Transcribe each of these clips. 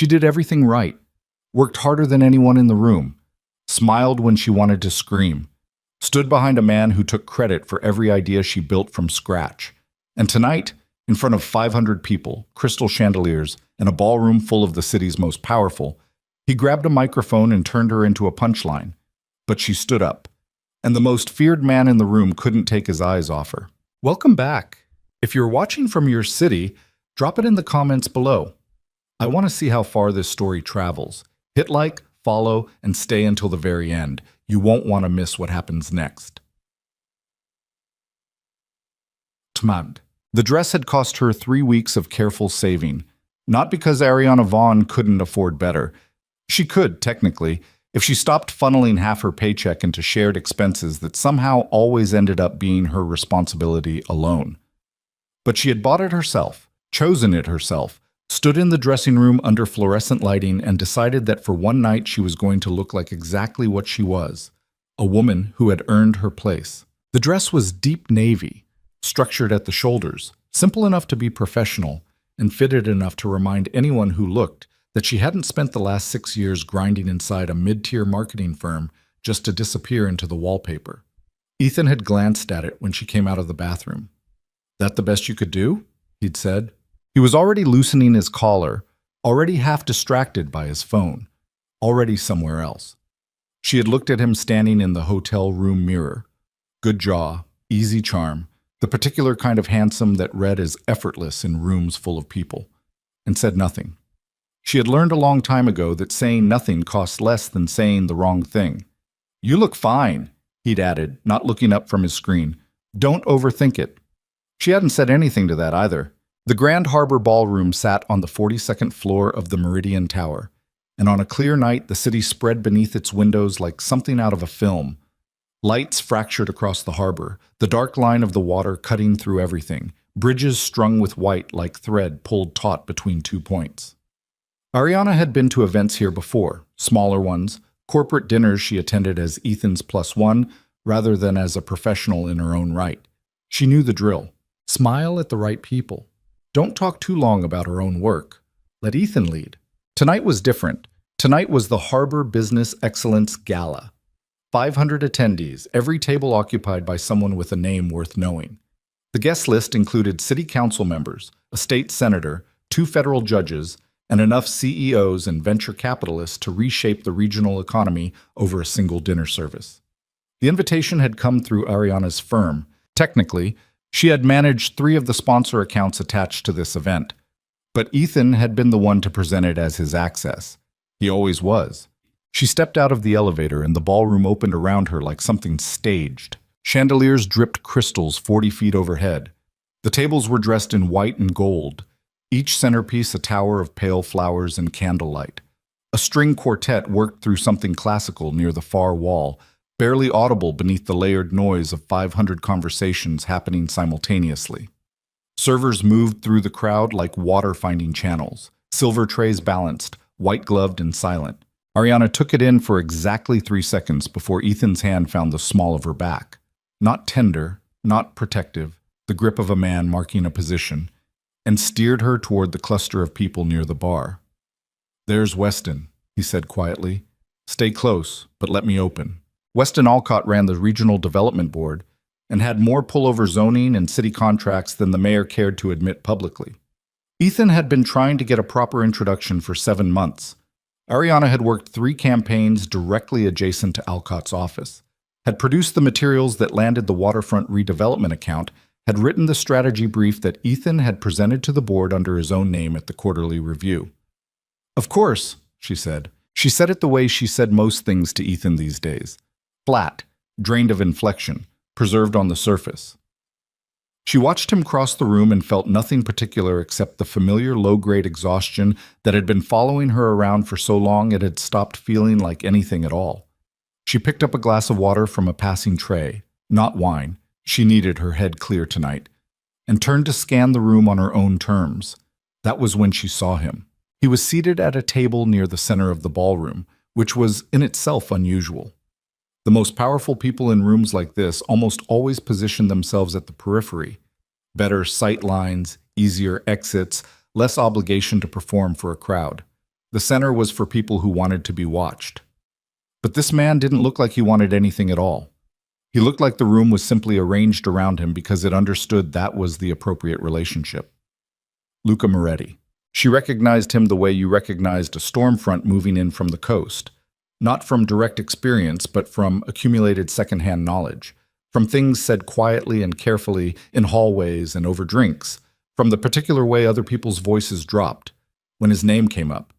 She did everything right, worked harder than anyone in the room, smiled when she wanted to scream, stood behind a man who took credit for every idea she built from scratch. And tonight, in front of 500 people, crystal chandeliers, and a ballroom full of the city's most powerful, he grabbed a microphone and turned her into a punchline. But she stood up, and the most feared man in the room couldn't take his eyes off her. Welcome back. If you're watching from your city, drop it in the comments below. I want to see how far this story travels. Hit like, follow, and stay until the very end. You won't want to miss what happens next. Tmand. The dress had cost her 3 weeks of careful saving. Not because Ariana Vaughn couldn't afford better. She could, technically, if she stopped funneling half her paycheck into shared expenses that somehow always ended up being her responsibility alone. But she had bought it herself, chosen it herself, stood in the dressing room under fluorescent lighting and decided that for one night she was going to look like exactly what she was, a woman who had earned her place. The dress was deep navy, structured at the shoulders, simple enough to be professional, and fitted enough to remind anyone who looked that she hadn't spent the last 6 years grinding inside a mid-tier marketing firm just to disappear into the wallpaper. Ethan had glanced at it when she came out of the bathroom. "That the best you could do?" he'd said. He was already loosening his collar, already half distracted by his phone, already somewhere else. She had looked at him standing in the hotel room mirror. Good jaw, easy charm, the particular kind of handsome that read as effortless in rooms full of people, and said nothing. She had learned a long time ago that saying nothing costs less than saying the wrong thing. "You look fine," he'd added, not looking up from his screen. "Don't overthink it." She hadn't said anything to that either. The Grand Harbor Ballroom sat on the 42nd floor of the Meridian Tower, and on a clear night the city spread beneath its windows like something out of a film. Lights fractured across the harbor, the dark line of the water cutting through everything, bridges strung with white like thread pulled taut between 2 points. Ariana had been to events here before, smaller ones, corporate dinners she attended as Ethan's +1 rather than as a professional in her own right. She knew the drill. Smile at the right people. Don't talk too long about her own work. Let Ethan lead. Tonight was different. Tonight was the Harbor Business Excellence Gala. 500 attendees, every table occupied by someone with a name worth knowing. The guest list included city council members, a state senator, 2 federal judges, and enough CEOs and venture capitalists to reshape the regional economy over a single dinner service. The invitation had come through Ariana's firm. Technically, she had managed 3 of the sponsor accounts attached to this event, but Ethan had been the one to present it as his access. He always was. She stepped out of the elevator and the ballroom opened around her like something staged. Chandeliers dripped crystals 40 feet overhead. The tables were dressed in white and gold, each centerpiece a tower of pale flowers and candlelight. A string quartet worked through something classical near the far wall, barely audible beneath the layered noise of 500 conversations happening simultaneously. Servers moved through the crowd like water finding channels, silver trays balanced, white-gloved and silent. Ariana took it in for exactly 3 seconds before Ethan's hand found the small of her back. Not tender, not protective, the grip of a man marking a position, and steered her toward the cluster of people near the bar. "There's Weston," he said quietly. "Stay close, but let me open." Weston Alcott ran the Regional Development Board and had more pullover zoning and city contracts than the mayor cared to admit publicly. Ethan had been trying to get a proper introduction for 7 months. Ariana had worked 3 campaigns directly adjacent to Alcott's office, had produced the materials that landed the waterfront redevelopment account, had written the strategy brief that Ethan had presented to the board under his own name at the quarterly review. "Of course," she said. She said it the way she said most things to Ethan these days. Flat, drained of inflection, preserved on the surface. She watched him cross the room and felt nothing particular except the familiar low-grade exhaustion that had been following her around for so long it had stopped feeling like anything at all. She picked up a glass of water from a passing tray, not wine. She needed her head clear tonight, and turned to scan the room on her own terms. That was when she saw him. He was seated at a table near the center of the ballroom, which was in itself unusual. The most powerful people in rooms like this almost always position themselves at the periphery. Better sight lines, easier exits, less obligation to perform for a crowd. The center was for people who wanted to be watched. But this man didn't look like he wanted anything at all. He looked like the room was simply arranged around him because it understood that was the appropriate relationship. Luca Moretti. She recognized him the way you recognized a storm front moving in from the coast. Not from direct experience, but from accumulated secondhand knowledge. From things said quietly and carefully in hallways and over drinks. From the particular way other people's voices dropped when his name came up.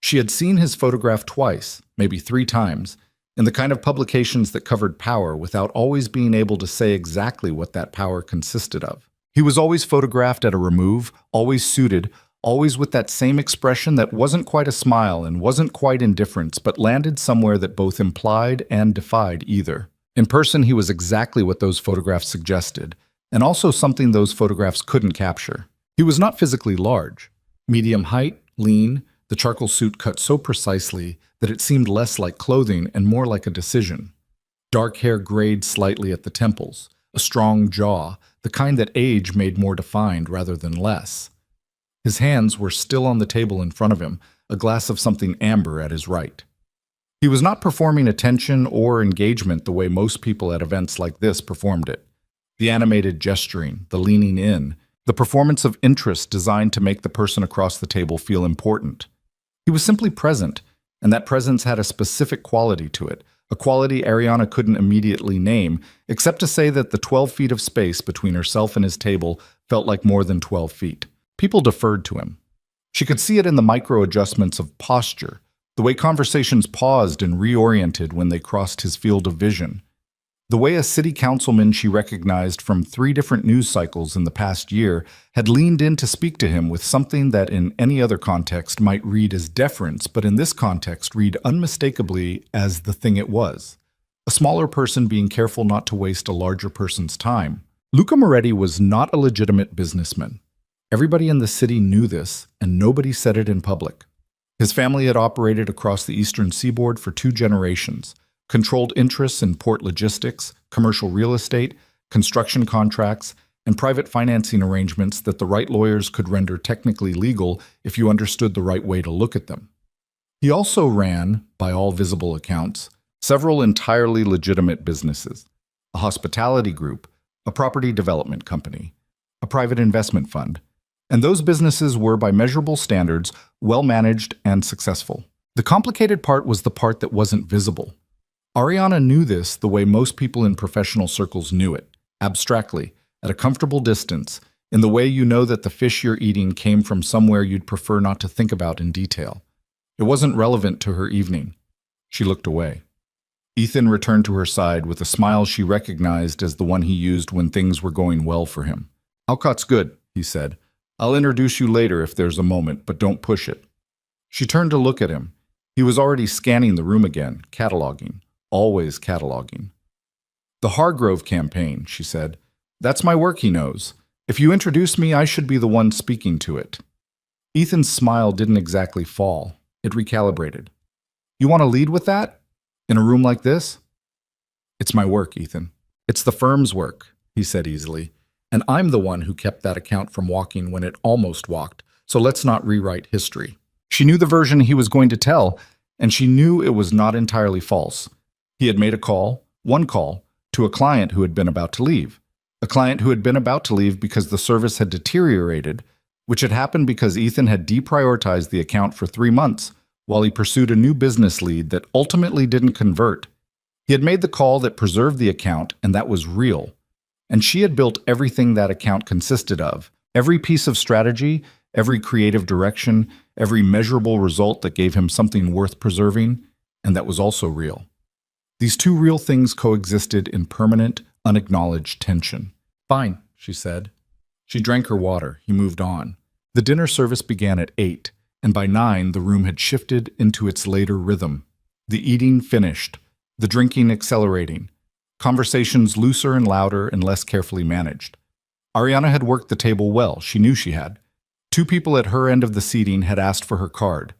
She had seen his photograph twice, maybe 3 times, in the kind of publications that covered power without always being able to say exactly what that power consisted of. He was always photographed at a remove, always suited, always with that same expression that wasn't quite a smile and wasn't quite indifference, but landed somewhere that both implied and defied either. In person, he was exactly what those photographs suggested, and also something those photographs couldn't capture. He was not physically large. Medium height, lean, the charcoal suit cut so precisely that it seemed less like clothing and more like a decision. Dark hair grayed slightly at the temples, a strong jaw, the kind that age made more defined rather than less. His hands were still on the table in front of him, a glass of something amber at his right. He was not performing attention or engagement the way most people at events like this performed it. The animated gesturing, the leaning in, the performance of interest designed to make the person across the table feel important. He was simply present, and that presence had a specific quality to it, a quality Ariana couldn't immediately name, except to say that the 12 feet of space between herself and his table felt like more than 12 feet. People deferred to him. She could see it in the micro-adjustments of posture, the way conversations paused and reoriented when they crossed his field of vision. The way a city councilman she recognized from 3 different news cycles in the past year had leaned in to speak to him with something that in any other context might read as deference, but in this context read unmistakably as the thing it was. A smaller person being careful not to waste a larger person's time. Luca Moretti was not a legitimate businessman. Everybody in the city knew this, and nobody said it in public. His family had operated across the eastern seaboard for 2 generations. Controlled interests in port logistics, commercial real estate, construction contracts, and private financing arrangements that the right lawyers could render technically legal if you understood the right way to look at them. He also ran, by all visible accounts, several entirely legitimate businesses: a hospitality group, a property development company, a private investment fund, and those businesses were, by measurable standards, well-managed and successful. The complicated part was the part that wasn't visible. Ariana knew this the way most people in professional circles knew it, abstractly, at a comfortable distance, in the way you know that the fish you're eating came from somewhere you'd prefer not to think about in detail. It wasn't relevant to her evening. She looked away. Ethan returned to her side with a smile she recognized as the one he used when things were going well for him. "Alcott's good," he said. "I'll introduce you later if there's a moment, but don't push it." She turned to look at him. He was already scanning the room again, cataloging. Always cataloging. "The Hargrove campaign," she said. "That's my work, he knows. If you introduce me, I should be the one speaking to it." Ethan's smile didn't exactly fall. It recalibrated. "You want to lead with that? In a room like this?" "It's my work, Ethan. It's the firm's work," he said easily. "And I'm the one who kept that account from walking when it almost walked, so let's not rewrite history." She knew the version he was going to tell, and she knew it was not entirely false. He had made a call, one call, to a client who had been about to leave. A client who had been about to leave because the service had deteriorated, which had happened because Ethan had deprioritized the account for 3 months while he pursued a new business lead that ultimately didn't convert. He had made the call that preserved the account, and that was real. And she had built everything that account consisted of, every piece of strategy, every creative direction, every measurable result that gave him something worth preserving, and that was also real. These 2 real things coexisted in permanent, unacknowledged tension. "Fine," she said. She drank her water. He moved on. The dinner service began at 8, and by 9 the room had shifted into its later rhythm. The eating finished, the drinking accelerating, conversations looser and louder and less carefully managed. Ariana had worked the table well. She knew she had. 2 people at her end of the seating had asked for her card.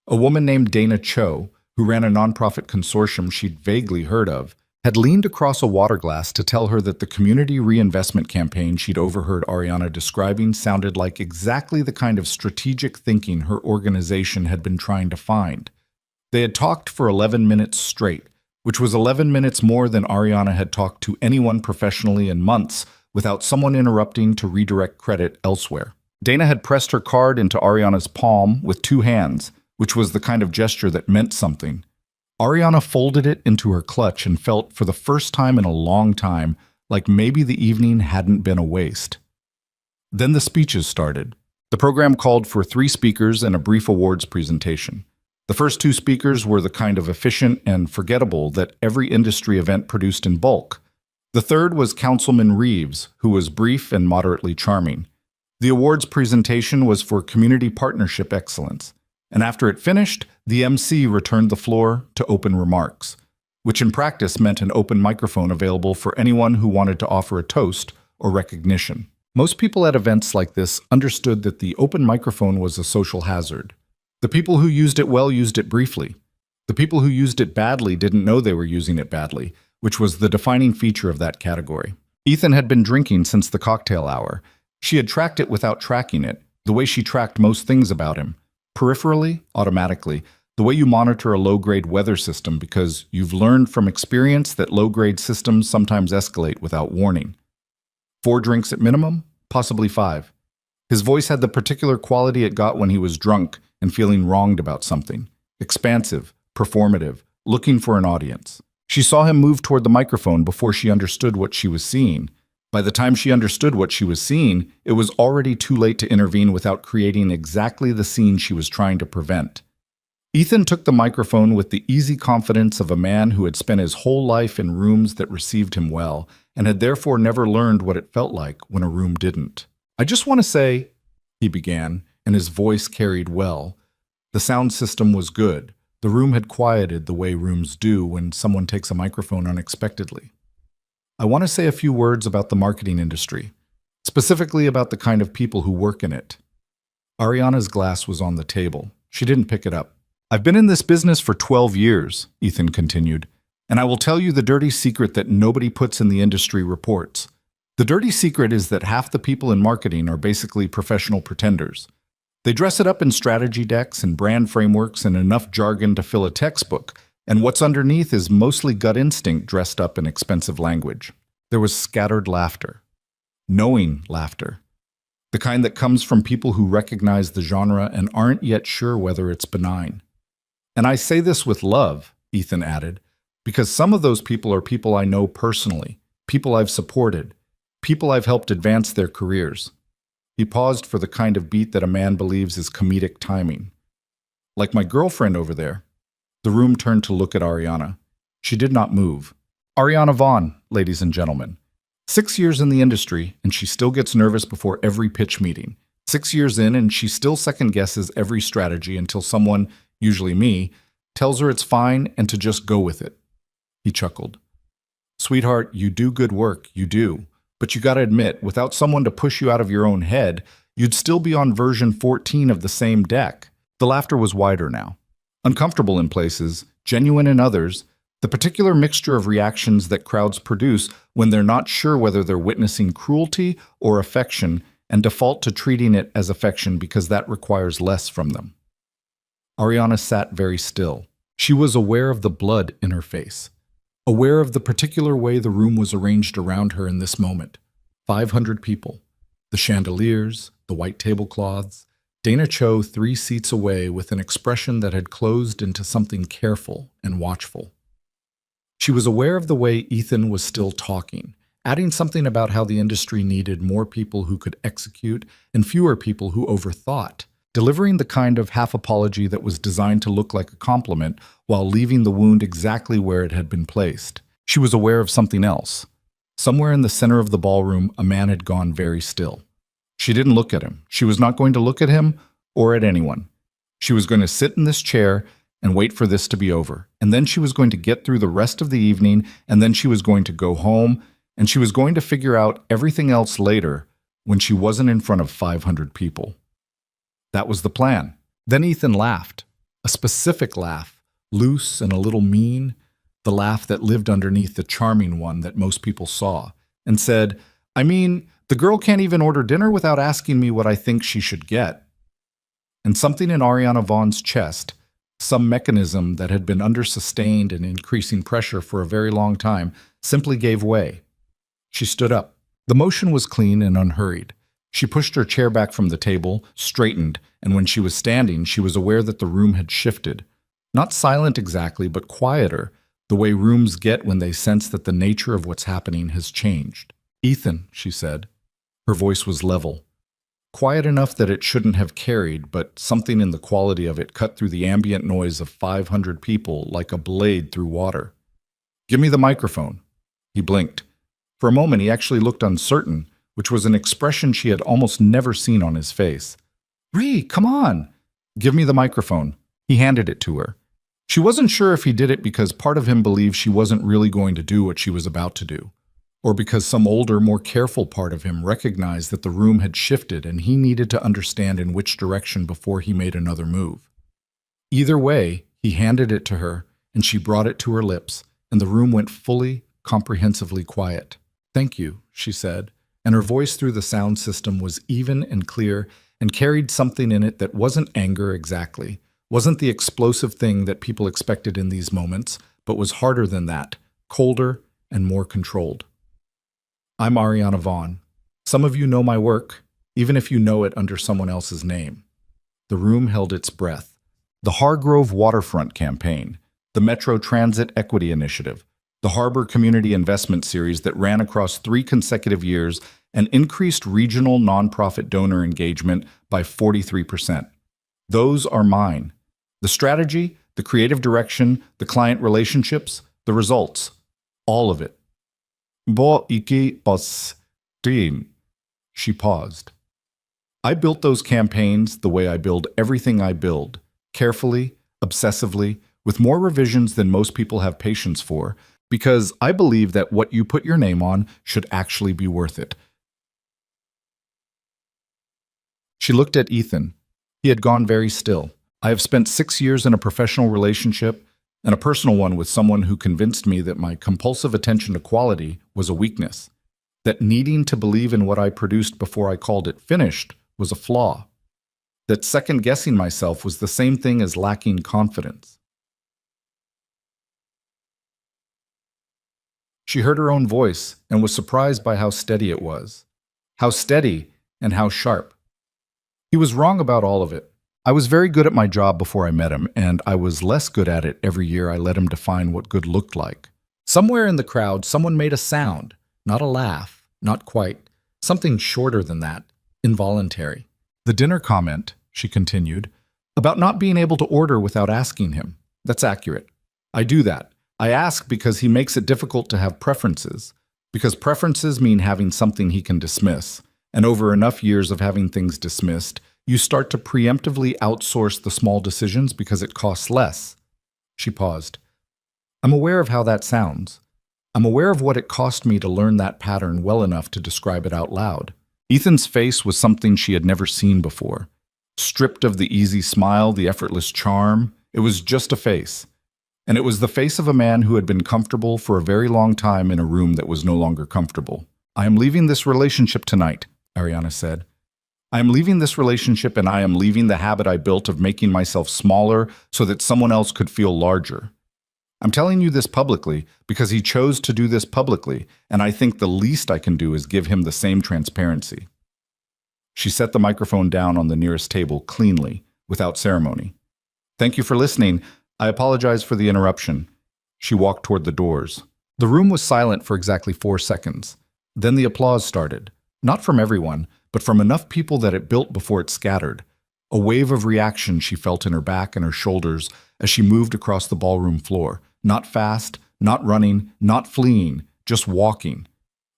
A woman named Dana Cho, who ran a nonprofit consortium she'd vaguely heard of, had leaned across a water glass to tell her that the community reinvestment campaign she'd overheard Ariana describing sounded like exactly the kind of strategic thinking her organization had been trying to find. They had talked for 11 minutes straight, which was 11 minutes more than Ariana had talked to anyone professionally in months without someone interrupting to redirect credit elsewhere. Dana had pressed her card into Ariana's palm with two hands, which was the kind of gesture that meant something. Ariana folded it into her clutch and felt, for the first time in a long time, like maybe the evening hadn't been a waste. Then the speeches started. The program called for 3 speakers and a brief awards presentation. The first 2 speakers were the kind of efficient and forgettable that every industry event produced in bulk. The third was Councilman Reeves, who was brief and moderately charming. The awards presentation was for community partnership excellence. And after it finished, the MC returned the floor to open remarks, which in practice meant an open microphone available for anyone who wanted to offer a toast or recognition. Most people at events like this understood that the open microphone was a social hazard. The people who used it well used it briefly. The people who used it badly didn't know they were using it badly, which was the defining feature of that category. Ethan had been drinking since the cocktail hour. She had tracked it without tracking it, the way she tracked most things about him. Peripherally, automatically, the way you monitor a low-grade weather system because you've learned from experience that low-grade systems sometimes escalate without warning. 4 drinks at minimum, possibly 5. His voice had the particular quality it got when he was drunk and feeling wronged about something. Expansive, performative, looking for an audience. She saw him move toward the microphone before she understood what she was seeing. By the time she understood what she was seeing, it was already too late to intervene without creating exactly the scene she was trying to prevent. Ethan took the microphone with the easy confidence of a man who had spent his whole life in rooms that received him well, and had therefore never learned what it felt like when a room didn't. "I just want to say," he began, and his voice carried well. The sound system was good. The room had quieted the way rooms do when someone takes a microphone unexpectedly. "I want to say a few words about the marketing industry, specifically about the kind of people who work in it." Ariana's glass was on the table. She didn't pick it up. "I've been in this business for 12 years, Ethan continued, and I will tell you the dirty secret that nobody puts in the industry reports. The dirty secret is that half the people in marketing are basically professional pretenders. They dress it up in strategy decks and brand frameworks and enough jargon to fill a textbook, and what's underneath is mostly gut instinct dressed up in expensive language." There was scattered laughter. Knowing laughter. The kind that comes from people who recognize the genre and aren't yet sure whether it's benign. "And I say this with love," Ethan added, "because some of those people are people I know personally, people I've supported, people I've helped advance their careers." He paused for the kind of beat that a man believes is comedic timing. "Like my girlfriend over there." The room turned to look at Ariana. She did not move. Ariana Vaughn, ladies and gentlemen. 6 years in the industry, and she still gets nervous before every pitch meeting. 6 years in, and she still second-guesses every strategy until someone, usually me, tells her it's fine and to just go with it. He chuckled. "Sweetheart, you do good work, you do. But you gotta admit, without someone to push you out of your own head, you'd still be on version 14 of the same deck." The laughter was wider now. Uncomfortable in places, genuine in others, the particular mixture of reactions that crowds produce when they're not sure whether they're witnessing cruelty or affection and default to treating it as affection because that requires less from them. Ariana sat very still. She was aware of the blood in her face, aware of the particular way the room was arranged around her in this moment. 500 people, the chandeliers, the white tablecloths, Dana Cho 3 seats away with an expression that had closed into something careful and watchful. She was aware of the way Ethan was still talking, adding something about how the industry needed more people who could execute and fewer people who overthought, delivering the kind of half-apology that was designed to look like a compliment while leaving the wound exactly where it had been placed. She was aware of something else. Somewhere in the center of the ballroom, a man had gone very still. She didn't look at him. She was not going to look at him or at anyone. She was going to sit in this chair and wait for this to be over. And then she was going to get through the rest of the evening, and then she was going to go home, and she was going to figure out everything else later when she wasn't in front of 500 people. That was the plan. Then Ethan laughed. A specific laugh, loose and a little mean, the laugh that lived underneath the charming one that most people saw, and said, "I mean, the girl can't even order dinner without asking me what I think she should get." And something in Ariana Vaughn's chest, some mechanism that had been under sustained and increasing pressure for a very long time, simply gave way. She stood up. The motion was clean and unhurried. She pushed her chair back from the table, straightened, and when she was standing, she was aware that the room had shifted. Not silent exactly, but quieter, the way rooms get when they sense that the nature of what's happening has changed. "Ethan," she said. Her voice was level. Quiet enough that it shouldn't have carried, but something in the quality of it cut through the ambient noise of 500 people like a blade through water. "Give me the microphone." He blinked. For a moment, he actually looked uncertain, which was an expression she had almost never seen on his face. "Ree, come on!" "Give me the microphone." He handed it to her. She wasn't sure if he did it because part of him believed she wasn't really going to do what she was about to do, or because some older, more careful part of him recognized that the room had shifted and he needed to understand in which direction before he made another move. Either way, he handed it to her, and she brought it to her lips, and the room went fully, comprehensively quiet. "Thank you," she said, and her voice through the sound system was even and clear and carried something in it that wasn't anger exactly, wasn't the explosive thing that people expected in these moments, but was harder than that, colder and more controlled. "I'm Ariana Vaughn. Some of you know my work, even if you know it under someone else's name." The room held its breath. The Hargrove Waterfront Campaign, the Metro Transit Equity Initiative, the Harbor Community Investment Series that ran across 3 consecutive years and increased regional nonprofit donor engagement by 43%. Those are mine. The strategy, the creative direction, the client relationships, the results, all of it. "Bo iki bos din." She paused. "I built those campaigns the way I build everything I build, carefully, obsessively, with more revisions than most people have patience for, because I believe that what you put your name on should actually be worth it." She looked at Ethan. He had gone very still. "I have spent 6 years in a professional relationship, and a personal one with someone who convinced me that my compulsive attention to quality was a weakness, that needing to believe in what I produced before I called it finished was a flaw, that second-guessing myself was the same thing as lacking confidence." She heard her own voice and was surprised by how steady it was. How steady and how sharp. He was wrong about all of it. I was very good at my job before I met him, and I was less good at it every year I let him define what good looked like. Somewhere in the crowd, someone made a sound, not a laugh, not quite, something shorter than that, involuntary. "The dinner comment," she continued, "about not being able to order without asking him. That's accurate. I do that. I ask because he makes it difficult to have preferences, because preferences mean having something he can dismiss, and over enough years of having things dismissed, you start to preemptively outsource the small decisions because it costs less." She paused. "I'm aware of how that sounds. I'm aware of what it cost me to learn that pattern well enough to describe it out loud." Ethan's face was something she had never seen before. Stripped of the easy smile, the effortless charm, it was just a face. And it was the face of a man who had been comfortable for a very long time in a room that was no longer comfortable. "I am leaving this relationship tonight," Ariana said. "I am leaving this relationship, and I am leaving the habit I built of making myself smaller so that someone else could feel larger. I'm telling you this publicly because he chose to do this publicly, and I think the least I can do is give him the same transparency." She set the microphone down on the nearest table cleanly, without ceremony. "Thank you for listening. I apologize for the interruption." She walked toward the doors. The room was silent for exactly 4 seconds. Then the applause started. Not from everyone, but from enough people that it built before it scattered. A wave of reaction she felt in her back and her shoulders as she moved across the ballroom floor. Not fast, not running, not fleeing, just walking.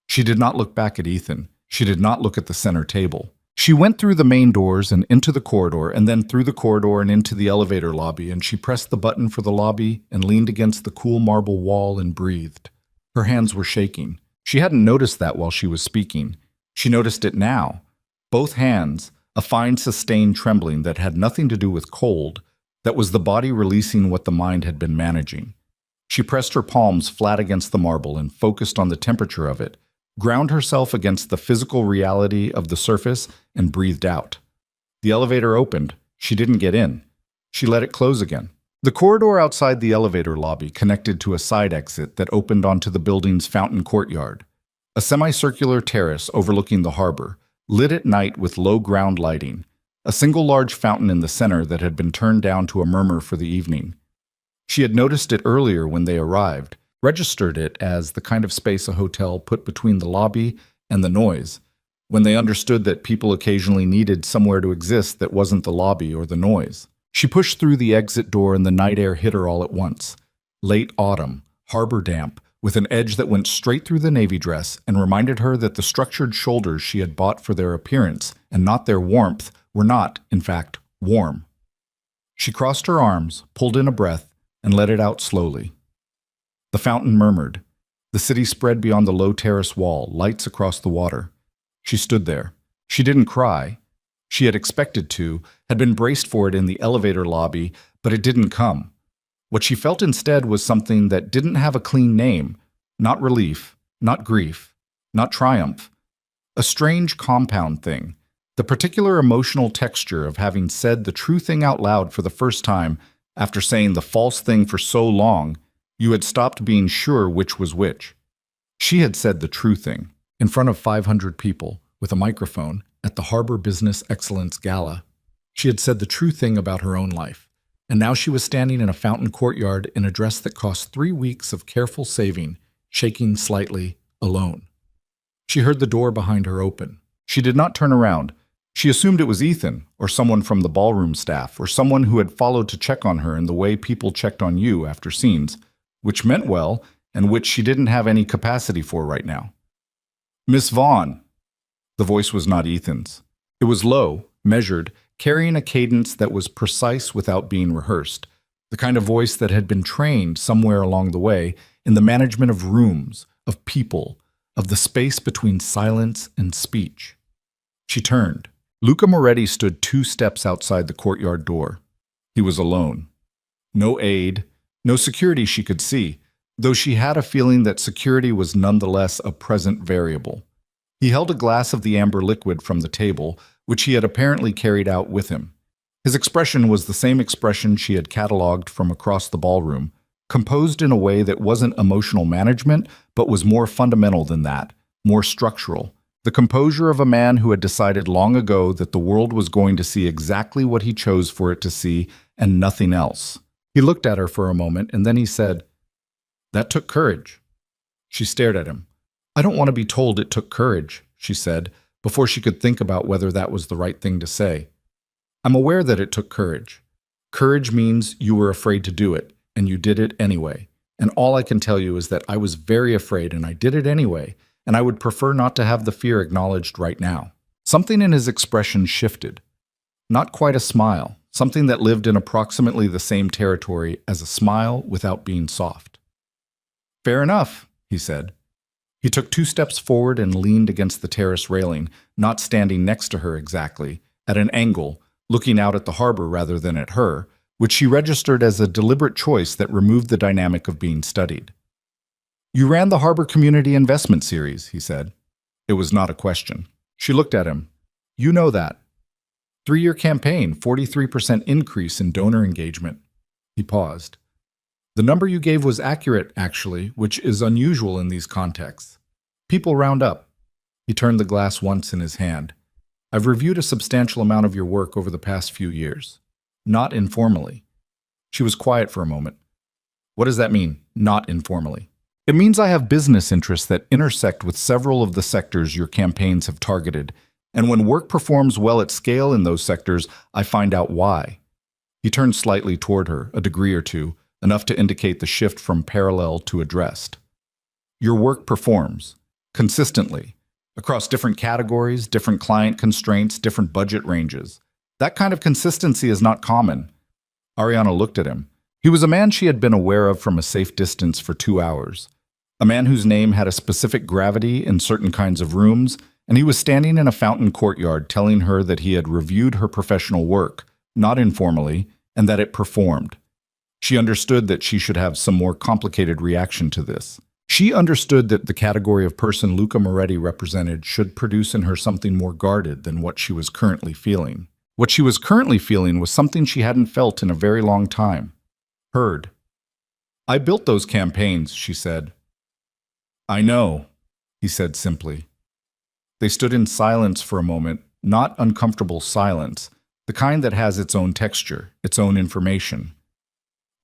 She did not look back at Ethan. She did not look at the center table. She went through the main doors and into the corridor, and then through the corridor and into the elevator lobby, and she pressed the button for the lobby and leaned against the cool marble wall and breathed. Her hands were shaking. She hadn't noticed that while she was speaking. She noticed it now. Both hands, a fine sustained trembling that had nothing to do with cold, that was the body releasing what the mind had been managing. She pressed her palms flat against the marble and focused on the temperature of it, ground herself against the physical reality of the surface, and breathed out. The elevator opened. She didn't get in. She let it close again. The corridor outside the elevator lobby connected to a side exit that opened onto the building's fountain courtyard, a semicircular terrace overlooking the harbor, lit at night with low ground lighting, a single large fountain in the center that had been turned down to a murmur for the evening. She had noticed it earlier when they arrived, registered it as the kind of space a hotel put between the lobby and the noise, when they understood that people occasionally needed somewhere to exist that wasn't the lobby or the noise. She pushed through the exit door and the night air hit her all at once. Late autumn, harbor damp, with an edge that went straight through the navy dress and reminded her that the structured shoulders she had bought for their appearance and not their warmth were not, in fact, warm. She crossed her arms, pulled in a breath, and let it out slowly. The fountain murmured. The city spread beyond the low terrace wall, lights across the water. She stood there. She didn't cry. She had expected to, had been braced for it in the elevator lobby, but it didn't come. What she felt instead was something that didn't have a clean name, not relief, not grief, not triumph. A strange compound thing, the particular emotional texture of having said the true thing out loud for the first time after saying the false thing for so long, you had stopped being sure which was which. She had said the true thing, in front of 500 people, with a microphone, at the Harbor Business Excellence Gala. She had said the true thing about her own life, and now she was standing in a fountain courtyard in a dress that cost 3 weeks of careful saving, shaking slightly, alone. She heard the door behind her open. She did not turn around. She assumed it was Ethan, or someone from the ballroom staff, or someone who had followed to check on her in the way people checked on you after scenes, which meant well, and which she didn't have any capacity for right now. "Miss Vaughn." The voice was not Ethan's. It was low, measured, carrying a cadence that was precise without being rehearsed, the kind of voice that had been trained somewhere along the way in the management of rooms, of people, of the space between silence and speech. She turned. Luca Moretti stood 2 steps outside the courtyard door. He was alone. No aide, no security she could see, though she had a feeling that security was nonetheless a present variable. He held a glass of the amber liquid from the table, which he had apparently carried out with him. His expression was the same expression she had catalogued from across the ballroom, composed in a way that wasn't emotional management, but was more fundamental than that, more structural. The composure of a man who had decided long ago that the world was going to see exactly what he chose for it to see and nothing else. He looked at her for a moment, and then he said, "That took courage." She stared at him. "I don't want to be told it took courage," she said, before she could think about whether that was the right thing to say. "I'm aware that it took courage. Courage means you were afraid to do it, and you did it anyway. And all I can tell you is that I was very afraid, and I did it anyway, and I would prefer not to have the fear acknowledged right now." Something in his expression shifted. Not quite a smile, something that lived in approximately the same territory as a smile without being soft. "Fair enough," he said. He took 2 steps forward and leaned against the terrace railing, not standing next to her exactly, at an angle, looking out at the harbor rather than at her, which she registered as a deliberate choice that removed the dynamic of being studied. "You ran the Harbor Community Investment Series," he said. It was not a question. She looked at him. "You know that. 3-year campaign, 43% increase in donor engagement." He paused. "The number you gave was accurate, actually, which is unusual in these contexts. People round up." He turned the glass once in his hand. "I've reviewed a substantial amount of your work over the past few years. Not informally." She was quiet for a moment. "What does that mean, not informally?" "It means I have business interests that intersect with several of the sectors your campaigns have targeted, and when work performs well at scale in those sectors, I find out why." He turned slightly toward her, a degree or two, enough to indicate the shift from parallel to addressed. "Your work performs, consistently, across different categories, different client constraints, different budget ranges. That kind of consistency is not common." Ariana looked at him. He was a man she had been aware of from a safe distance for 2 hours. A man whose name had a specific gravity in certain kinds of rooms, and he was standing in a fountain courtyard telling her that he had reviewed her professional work, not informally, and that it performed. She understood that she should have some more complicated reaction to this. She understood that the category of person Luca Moretti represented should produce in her something more guarded than what she was currently feeling. What she was currently feeling was something she hadn't felt in a very long time. Heard. "I built those campaigns," she said. "I know," he said simply. They stood in silence for a moment, not uncomfortable silence, the kind that has its own texture, its own information.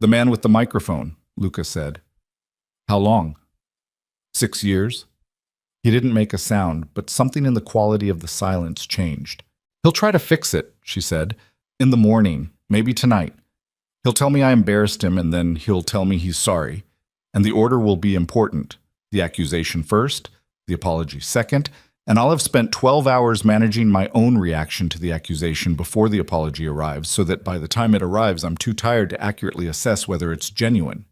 "The man with the microphone," Luca said. "How long?" 6 years. He didn't make a sound, but something in the quality of the silence changed. "He'll try to fix it," she said. "In the morning, maybe tonight. He'll tell me I embarrassed him, and then he'll tell me he's sorry. And the order will be important. The accusation first, the apology second, and I'll have spent 12 hours managing my own reaction to the accusation before the apology arrives, so that by the time it arrives, I'm too tired to accurately assess whether it's genuine."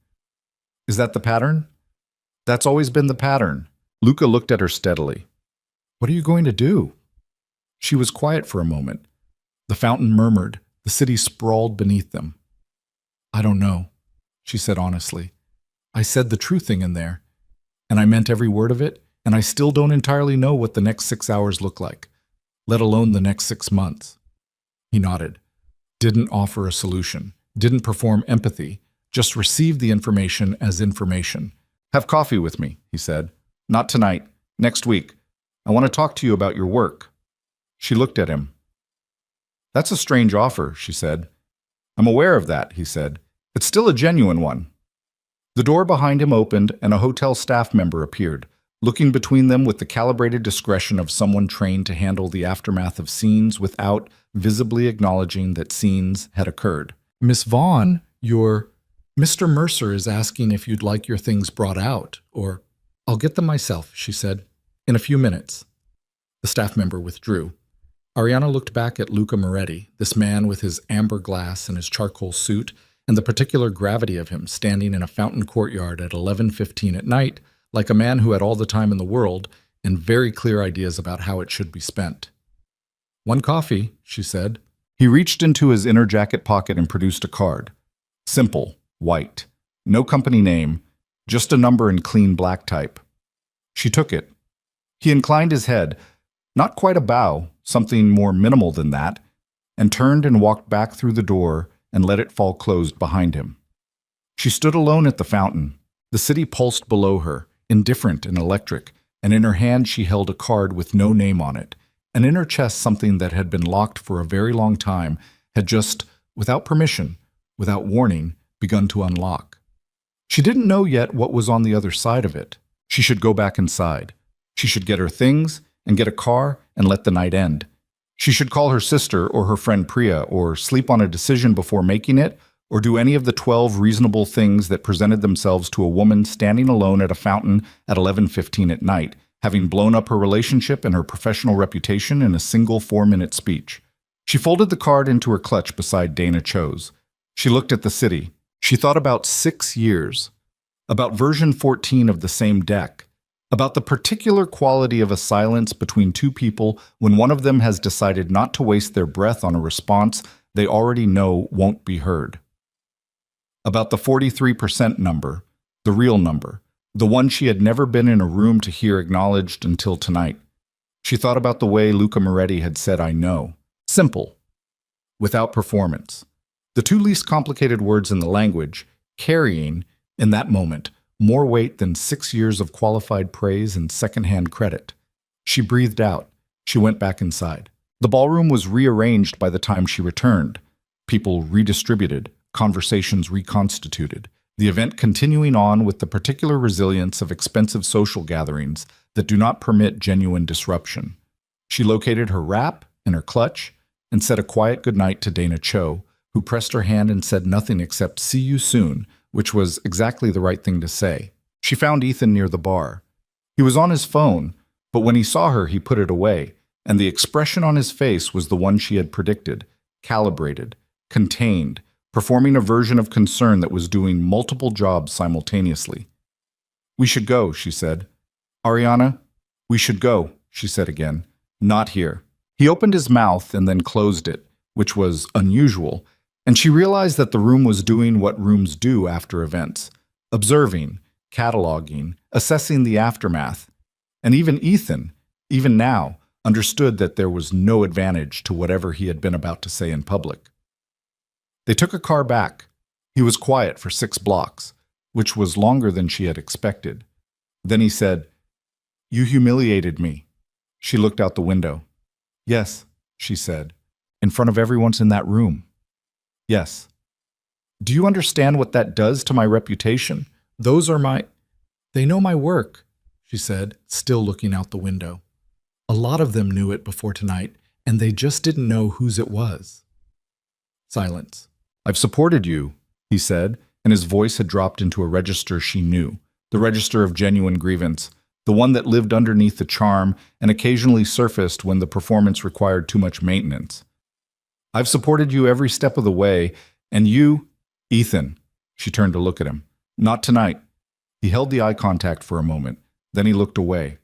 "Is that the pattern?" "That's always been the pattern." Luca looked at her steadily. "What are you going to do?" She was quiet for a moment. The fountain murmured. The city sprawled beneath them. "I don't know," she said honestly. "I said the true thing in there, and I meant every word of it, and I still don't entirely know what the next 6 hours look like, let alone the next 6 months." He nodded. Didn't offer a solution. Didn't perform empathy. Just received the information as information. "Have coffee with me," he said. "Not tonight. Next week. I want to talk to you about your work." She looked at him. "That's a strange offer," she said. "I'm aware of that," he said. "It's still a genuine one." The door behind him opened and a hotel staff member appeared, looking between them with the calibrated discretion of someone trained to handle the aftermath of scenes without visibly acknowledging that scenes had occurred. "Miss Vaughn, Mr. Mercer is asking if you'd like your things brought out, or I'll get them myself," she said. "In a few minutes." The staff member withdrew. Ariana looked back at Luca Moretti, this man with his amber glass and his charcoal suit, and the particular gravity of him standing in a fountain courtyard at 11:15 at night, like a man who had all the time in the world and very clear ideas about how it should be spent. "One coffee," she said. He reached into his inner jacket pocket and produced a card. Simple, white, no company name, just a number in clean black type. She took it. He inclined his head, not quite a bow, something more minimal than that, and turned and walked back through the door and let it fall closed behind him. She stood alone at the fountain. The city pulsed below her, indifferent and electric, and in her hand she held a card with no name on it, and in her chest something that had been locked for a very long time had just, without permission, without warning, begun to unlock. She didn't know yet what was on the other side of it. She should go back inside. She should get her things and get a car and let the night end. She should call her sister or her friend Priya, or sleep on a decision before making it, or do any of the 12 reasonable things that presented themselves to a woman standing alone at a fountain at 11:15 at night, having blown up her relationship and her professional reputation in a single 4-minute speech. She folded the card into her clutch beside Dana Cho's. She looked at the city. She thought about 6 years, about version 14 of the same deck, about the particular quality of a silence between two people when one of them has decided not to waste their breath on a response they already know won't be heard. About the 43% number, the real number, the one she had never been in a room to hear acknowledged until tonight. She thought about the way Luca Moretti had said, "I know." Simple. Without performance. The two least complicated words in the language, carrying, in that moment, more weight than 6 years of qualified praise and second-hand credit. She breathed out. She went back inside. The ballroom was rearranged by the time she returned. People redistributed, conversations reconstituted, the event continuing on with the particular resilience of expensive social gatherings that do not permit genuine disruption. She located her wrap in her clutch and said a quiet goodnight to Dana Cho, who pressed her hand and said nothing except "see you soon," which was exactly the right thing to say. She found Ethan near the bar. He was on his phone, but when he saw her, he put it away, and the expression on his face was the one she had predicted, calibrated, contained, performing a version of concern that was doing multiple jobs simultaneously. "We should go," she said. "Ariana, we should go," she said again. "Not here." He opened his mouth and then closed it, which was unusual, And she realized that the room was doing what rooms do after events: observing, cataloging, assessing the aftermath. And even Ethan, even now, understood that there was no advantage to whatever he had been about to say in public. They took a car back. He was quiet for 6 blocks, which was longer than she had expected. Then he said, "You humiliated me." She looked out the window. "Yes," she said, "in front of everyone in that room. Yes." "Do you understand what that does to my reputation? Those are my—" "They know my work," she said, still looking out the window. "A lot of them knew it before tonight, and they just didn't know whose it was." Silence. "I've supported you," he said, and his voice had dropped into a register she knew, the register of genuine grievance, the one that lived underneath the charm and occasionally surfaced when the performance required too much maintenance. "I've supported you every step of the way, and you—" "Ethan," she turned to look at him. "Not tonight." He held the eye contact for a moment, then he looked away.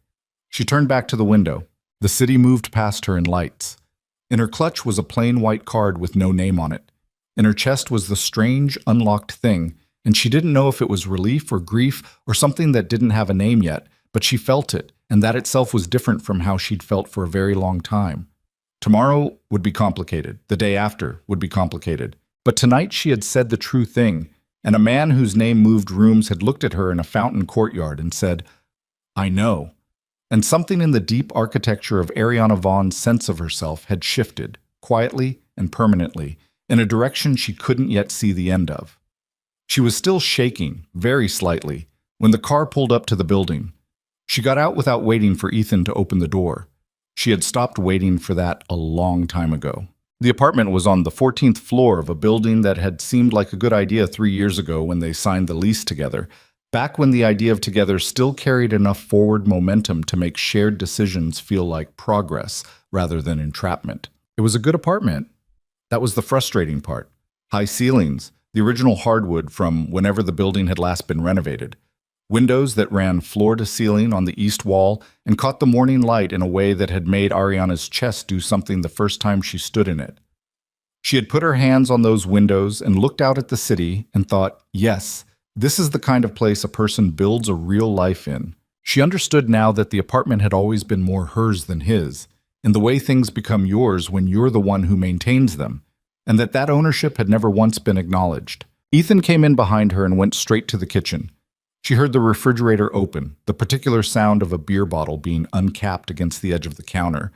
She turned back to the window. The city moved past her in lights. In her clutch was a plain white card with no name on it. In her chest was the strange, unlocked thing, and she didn't know if it was relief or grief or something that didn't have a name yet, but she felt it, and that itself was different from how she'd felt for a very long time. Tomorrow would be complicated. The day after would be complicated. But tonight she had said the true thing, and a man whose name moved rooms had looked at her in a fountain courtyard and said, "I know." And something in the deep architecture of Ariana Vaughn's sense of herself had shifted, quietly and permanently, in a direction she couldn't yet see the end of. She was still shaking, very slightly, when the car pulled up to the building. She got out without waiting for Ethan to open the door. She had stopped waiting for that a long time ago. The apartment was on the 14th floor of a building that had seemed like a good idea 3 years ago when they signed the lease together, back when the idea of together still carried enough forward momentum to make shared decisions feel like progress rather than entrapment. It was a good apartment. That was the frustrating part. High ceilings, the original hardwood from whenever the building had last been renovated. Windows that ran floor to ceiling on the east wall and caught the morning light in a way that had made Ariana's chest do something the first time she stood in it. She had put her hands on those windows and looked out at the city and thought, yes, this is the kind of place a person builds a real life in. She understood now that the apartment had always been more hers than his, in the way things become yours when you're the one who maintains them, and that ownership had never once been acknowledged. Ethan came in behind her and went straight to the kitchen. She heard the refrigerator open, the particular sound of a beer bottle being uncapped against the edge of the counter,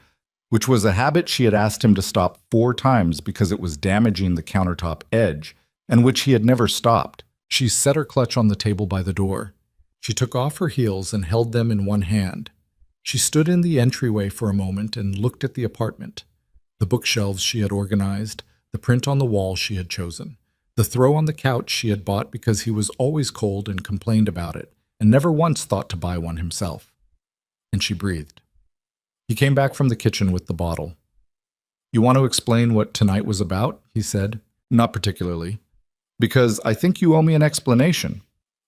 which was a habit she had asked him to stop 4 times because it was damaging the countertop edge, and which he had never stopped. She set her clutch on the table by the door. She took off her heels and held them in one hand. She stood in the entryway for a moment and looked at the apartment. The bookshelves she had organized, the print on the wall she had chosen, the throw on the couch she had bought because he was always cold and complained about it, and never once thought to buy one himself. And she breathed. He came back from the kitchen with the bottle. "You want to explain what tonight was about?" he said. "Not particularly." "Because I think you owe me an explanation."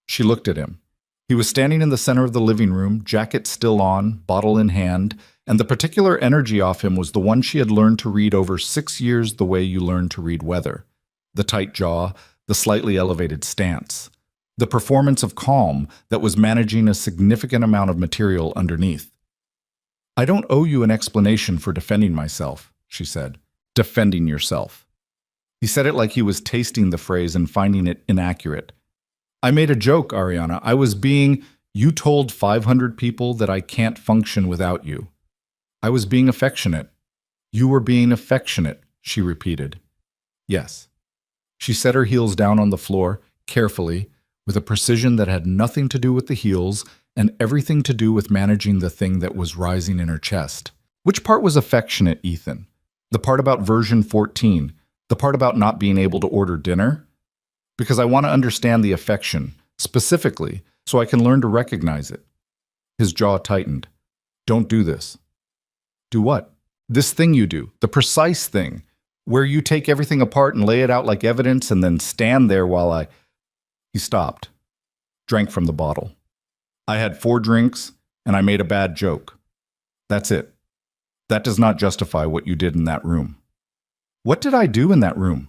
She looked at him. He was standing in the center of the living room, jacket still on, bottle in hand, and the particular energy off him was the one she had learned to read over 6 years the way you learn to read weather. The tight jaw, the slightly elevated stance, the performance of calm that was managing a significant amount of material underneath. "I don't owe you an explanation for defending myself," she said. "Defending yourself." He said it like he was tasting the phrase and finding it inaccurate. "I made a joke, Ariana. I was being— You told 500 people that I can't function without you. I was being affectionate." "You were being affectionate," she repeated. "Yes." She set her heels down on the floor, carefully, with a precision that had nothing to do with the heels and everything to do with managing the thing that was rising in her chest. Which part was affectionate, Ethan? The part about version 14? The part about not being able to order dinner? Because I want to understand the affection, specifically, so I can learn to recognize it. His jaw tightened. "Don't do this." "Do what?" "This thing you do, the precise thing, where you take everything apart and lay it out like evidence and then stand there while I—" He stopped, drank from the bottle. "I had 4 drinks, and I made a bad joke. That's it. That does not justify what you did in that room." "What did I do in that room?"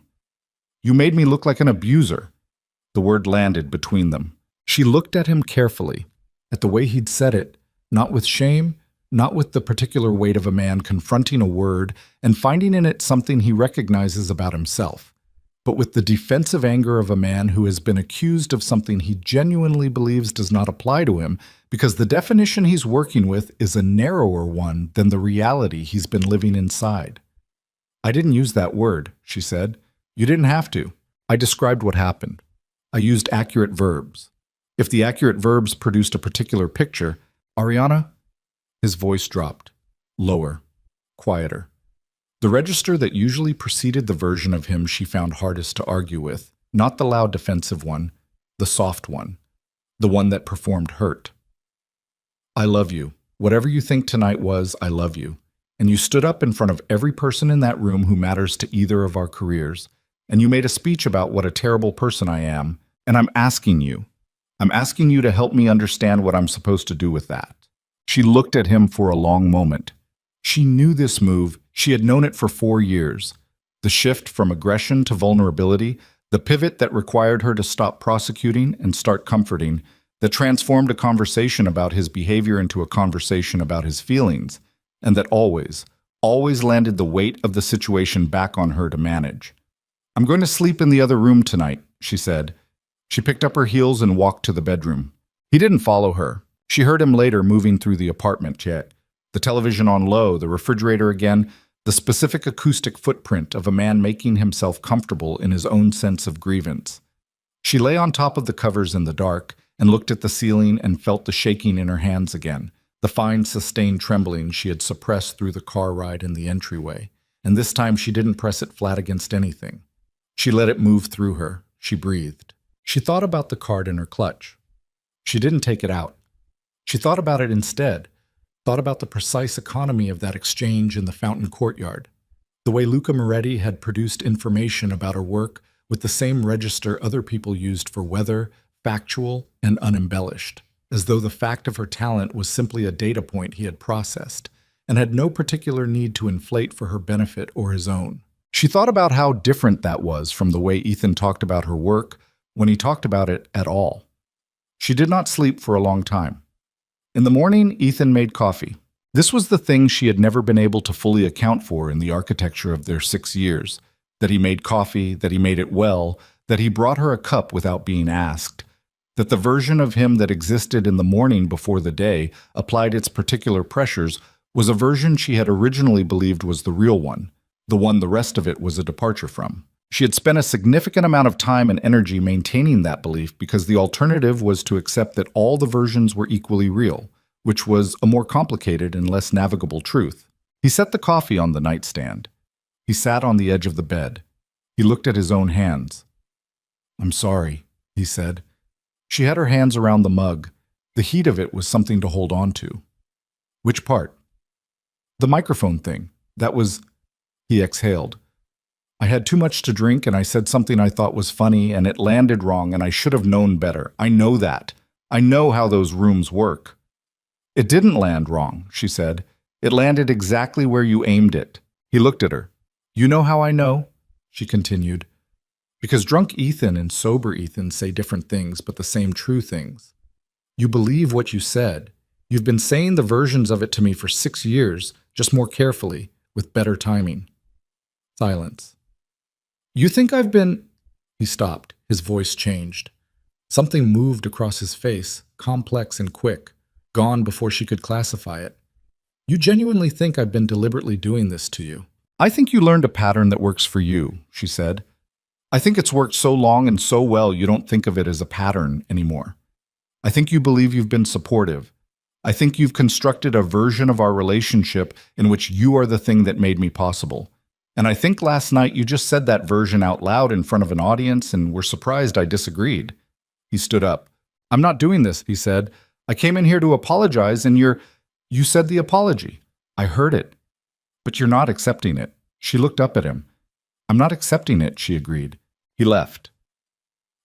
You made me look like an abuser." The word landed between them. She looked at him carefully, at the way he'd said it, not with shame, not with the particular weight of a man confronting a word and finding in it something he recognizes about himself, but with the defensive anger of a man who has been accused of something he genuinely believes does not apply to him because the definition he's working with is a narrower one than the reality he's been living inside. "I didn't use that word," she said. "You didn't have to. I described what happened. I used accurate verbs. If the accurate verbs produced a particular picture, Ariana." His voice dropped, lower, quieter. The register that usually preceded the version of him she found hardest to argue with, not the loud defensive one, the soft one, the one that performed hurt. "I love you. Whatever you think tonight was, I love you. And you stood up in front of every person in that room who matters to either of our careers, and you made a speech about what a terrible person I am, and I'm asking you to help me understand what I'm supposed to do with that." She looked at him for a long moment. She knew this move. She had known it for 4 years. The shift from aggression to vulnerability, the pivot that required her to stop prosecuting and start comforting, that transformed a conversation about his behavior into a conversation about his feelings, and that always landed the weight of the situation back on her to manage. "I'm going to sleep in the other room tonight," she said. She picked up her heels and walked to the bedroom. He didn't follow her. She heard him later moving through the apartment, yet the television on low, the refrigerator again, the specific acoustic footprint of a man making himself comfortable in his own sense of grievance. She lay on top of the covers in the dark and looked at the ceiling and felt the shaking in her hands again, the fine, sustained trembling she had suppressed through the car ride in the entryway. And this time she didn't press it flat against anything. She let it move through her. She breathed. She thought about the card in her clutch. She didn't take it out. She thought about it instead, thought about the precise economy of that exchange in the fountain courtyard, the way Luca Moretti had produced information about her work with the same register other people used for weather, factual, and unembellished, as though the fact of her talent was simply a data point he had processed, and had no particular need to inflate for her benefit or his own. She thought about how different that was from the way Ethan talked about her work when he talked about it at all. She did not sleep for a long time. In the morning, Ethan made coffee. This was the thing she had never been able to fully account for in the architecture of their 6 years, that he made coffee, that he made it well, that he brought her a cup without being asked, that the version of him that existed in the morning before the day applied its particular pressures was a version she had originally believed was the real one, the one the rest of it was a departure from. She had spent a significant amount of time and energy maintaining that belief because the alternative was to accept that all the versions were equally real, which was a more complicated and less navigable truth. He set the coffee on the nightstand. He sat on the edge of the bed. He looked at his own hands. "I'm sorry," he said. She had her hands around the mug. The heat of it was something to hold on to. "Which part?" "The microphone thing. That was..." He exhaled. "I had too much to drink and I said something I thought was funny and it landed wrong and I should have known better. I know that. I know how those rooms work." "It didn't land wrong," she said. "It landed exactly where you aimed it." He looked at her. "You know how I know?" she continued. "Because drunk Ethan and sober Ethan say different things but the same true things. You believe what you said. You've been saying the versions of it to me for 6 years, just more carefully, with better timing." Silence. "You think I've been..." He stopped. His voice changed. Something moved across his face, complex and quick, gone before she could classify it. "You genuinely think I've been deliberately doing this to you?" "I think you learned a pattern that works for you," she said. "I think it's worked so long and so well you don't think of it as a pattern anymore. I think you believe you've been supportive. I think you've constructed a version of our relationship in which you are the thing that made me possible. And I think last night you just said that version out loud in front of an audience and were surprised I disagreed." He stood up. "I'm not doing this," he said. "I came in here to apologize and you said the apology. I heard it. But you're not accepting it." She looked up at him. "I'm not accepting it," she agreed. He left.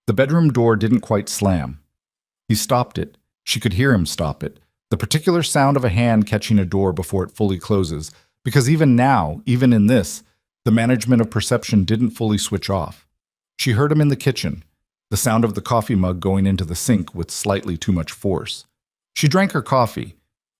The bedroom door didn't quite slam. He stopped it. She could hear him stop it. The particular sound of a hand catching a door before it fully closes. Because even now, even in this, the management of perception didn't fully switch off. She heard him in the kitchen, the sound of the coffee mug going into the sink with slightly too much force. She drank her coffee.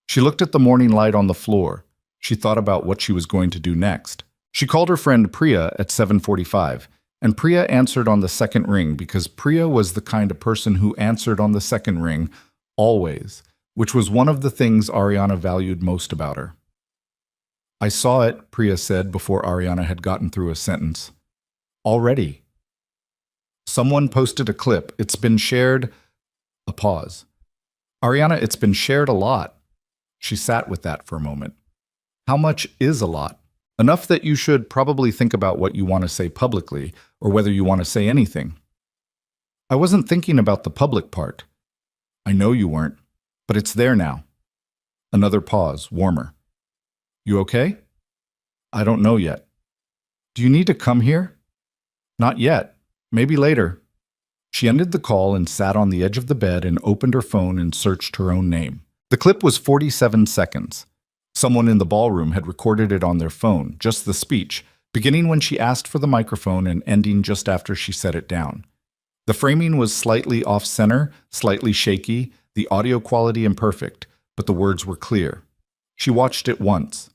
She looked at the morning light on the floor. She thought about what she was going to do next. She called her friend Priya at 7:45, and Priya answered on the second ring because Priya was the kind of person who answered on the second ring always, which was one of the things Ariana valued most about her. "I saw it," Priya said before Ariana had gotten through a sentence. "Already." "Someone posted a clip. It's been shared." A pause. "Ariana, it's been shared a lot." She sat with that for a moment. "How much is a lot?" "Enough that you should probably think about what you want to say publicly, or whether you want to say anything." "I wasn't thinking about the public part." "I know you weren't, but it's there now." Another pause, warmer. "You okay?" "I don't know yet." "Do you need to come here?" "Not yet. Maybe later." She ended the call and sat on the edge of the bed and opened her phone and searched her own name. The clip was 47 seconds. Someone in the ballroom had recorded it on their phone, just the speech, beginning when she asked for the microphone and ending just after she set it down. The framing was slightly off-center, slightly shaky, the audio quality imperfect, but the words were clear. She watched it once.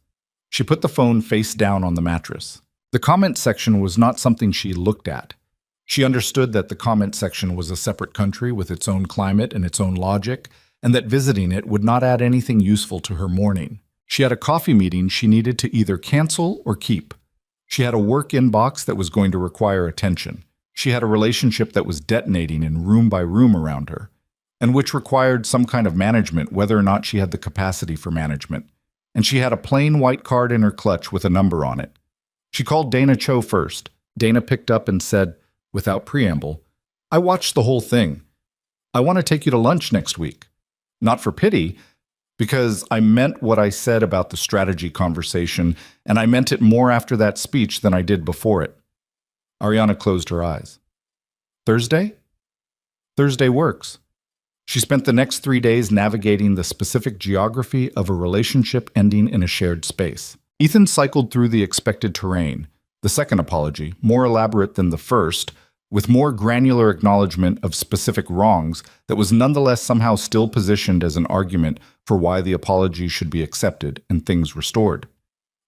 She put the phone face down on the mattress. The comment section was not something she looked at. She understood that the comment section was a separate country with its own climate and its own logic, and that visiting it would not add anything useful to her morning. She had a coffee meeting she needed to either cancel or keep. She had a work inbox that was going to require attention. She had a relationship that was detonating in room by room around her, and which required some kind of management, whether or not she had the capacity for management. And she had a plain white card in her clutch with a number on it. She called Dana Cho first. Dana picked up and said, without preamble, "I watched the whole thing. I want to take you to lunch next week. Not for pity, because I meant what I said about the strategy conversation, and I meant it more after that speech than I did before it." Ariana closed her eyes. "Thursday?" "Thursday works." She spent the next 3 days navigating the specific geography of a relationship ending in a shared space. Ethan cycled through the expected terrain, the second apology, more elaborate than the first, with more granular acknowledgement of specific wrongs that was nonetheless somehow still positioned as an argument for why the apology should be accepted and things restored.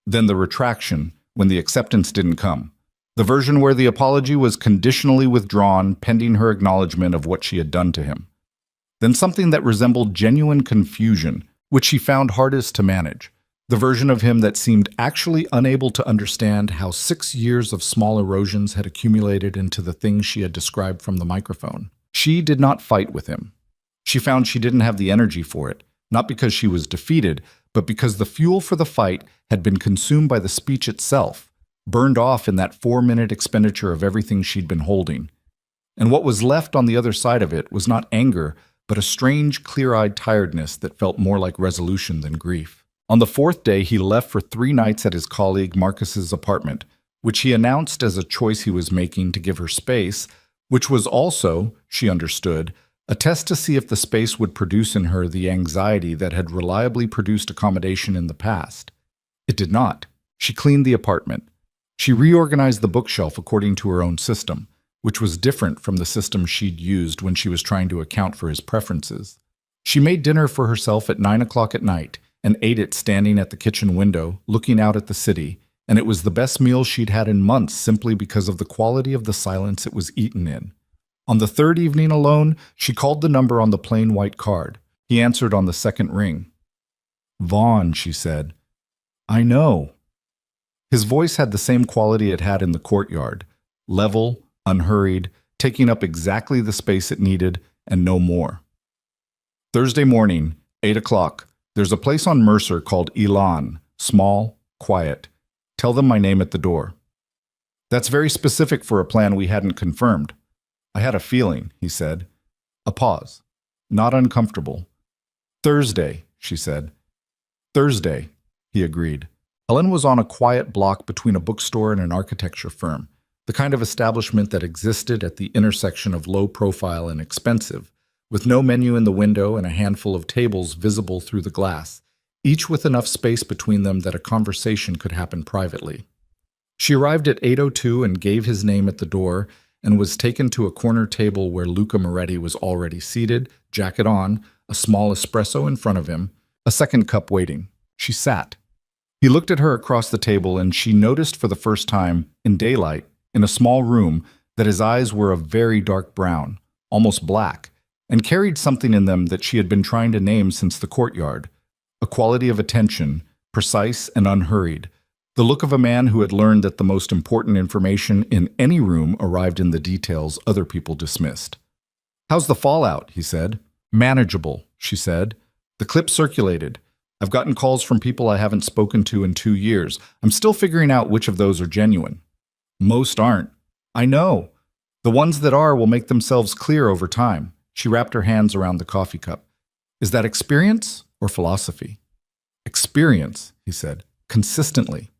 Then the retraction, when the acceptance didn't come. The version where the apology was conditionally withdrawn pending her acknowledgement of what she had done to him. Then something that resembled genuine confusion, which she found hardest to manage. The version of him that seemed actually unable to understand how 6 years of small erosions had accumulated into the things she had described from the microphone. She did not fight with him. She found she didn't have the energy for it, not because she was defeated, but because the fuel for the fight had been consumed by the speech itself, burned off in that 4-minute expenditure of everything she'd been holding. And what was left on the other side of it was not anger, but a strange, clear-eyed tiredness that felt more like resolution than grief. On the 4th day, he left for 3 nights at his colleague Marcus's apartment, which he announced as a choice he was making to give her space, which was also, she understood, a test to see if the space would produce in her the anxiety that had reliably produced accommodation in the past. It did not. She cleaned the apartment. She reorganized the bookshelf according to her own system, which was different from the system she'd used when she was trying to account for his preferences. She made dinner for herself at 9 o'clock at night, and ate it standing at the kitchen window, looking out at the city, and it was the best meal she'd had in months simply because of the quality of the silence it was eaten in. On the 3rd evening alone, she called the number on the plain white card. He answered on the 2nd ring. "Vaughn," she said. "I know." His voice had the same quality it had in the courtyard, level, unhurried, taking up exactly the space it needed, and no more. "Thursday morning, 8 o'clock. There's a place on Mercer called Elan, small, quiet. Tell them my name at the door." "That's very specific for a plan we hadn't confirmed." "I had a feeling," he said. A pause. Not uncomfortable. "Thursday," she said. "Thursday," he agreed. Ellen was on a quiet block between a bookstore and an architecture firm, the kind of establishment that existed at the intersection of low profile and expensive, with no menu in the window and a handful of tables visible through the glass, each with enough space between them that a conversation could happen privately. She arrived at 8:02 and gave his name at the door, and was taken to a corner table where Luca Moretti was already seated, jacket on, a small espresso in front of him, a second cup waiting. She sat. He looked at her across the table, and she noticed for the first time, in daylight, in a small room, that his eyes were a very dark brown, almost black, and carried something in them that she had been trying to name since the courtyard, a quality of attention, precise and unhurried, the look of a man who had learned that the most important information in any room arrived in the details other people dismissed. "How's the fallout?" he said. "Manageable," she said. "The clip circulated. I've gotten calls from people I haven't spoken to in 2 years. I'm still figuring out which of those are genuine. Most aren't. I know. The ones that are will make themselves clear over time." She wrapped her hands around the coffee cup. "Is that experience or philosophy?" "Experience," he said, "consistently."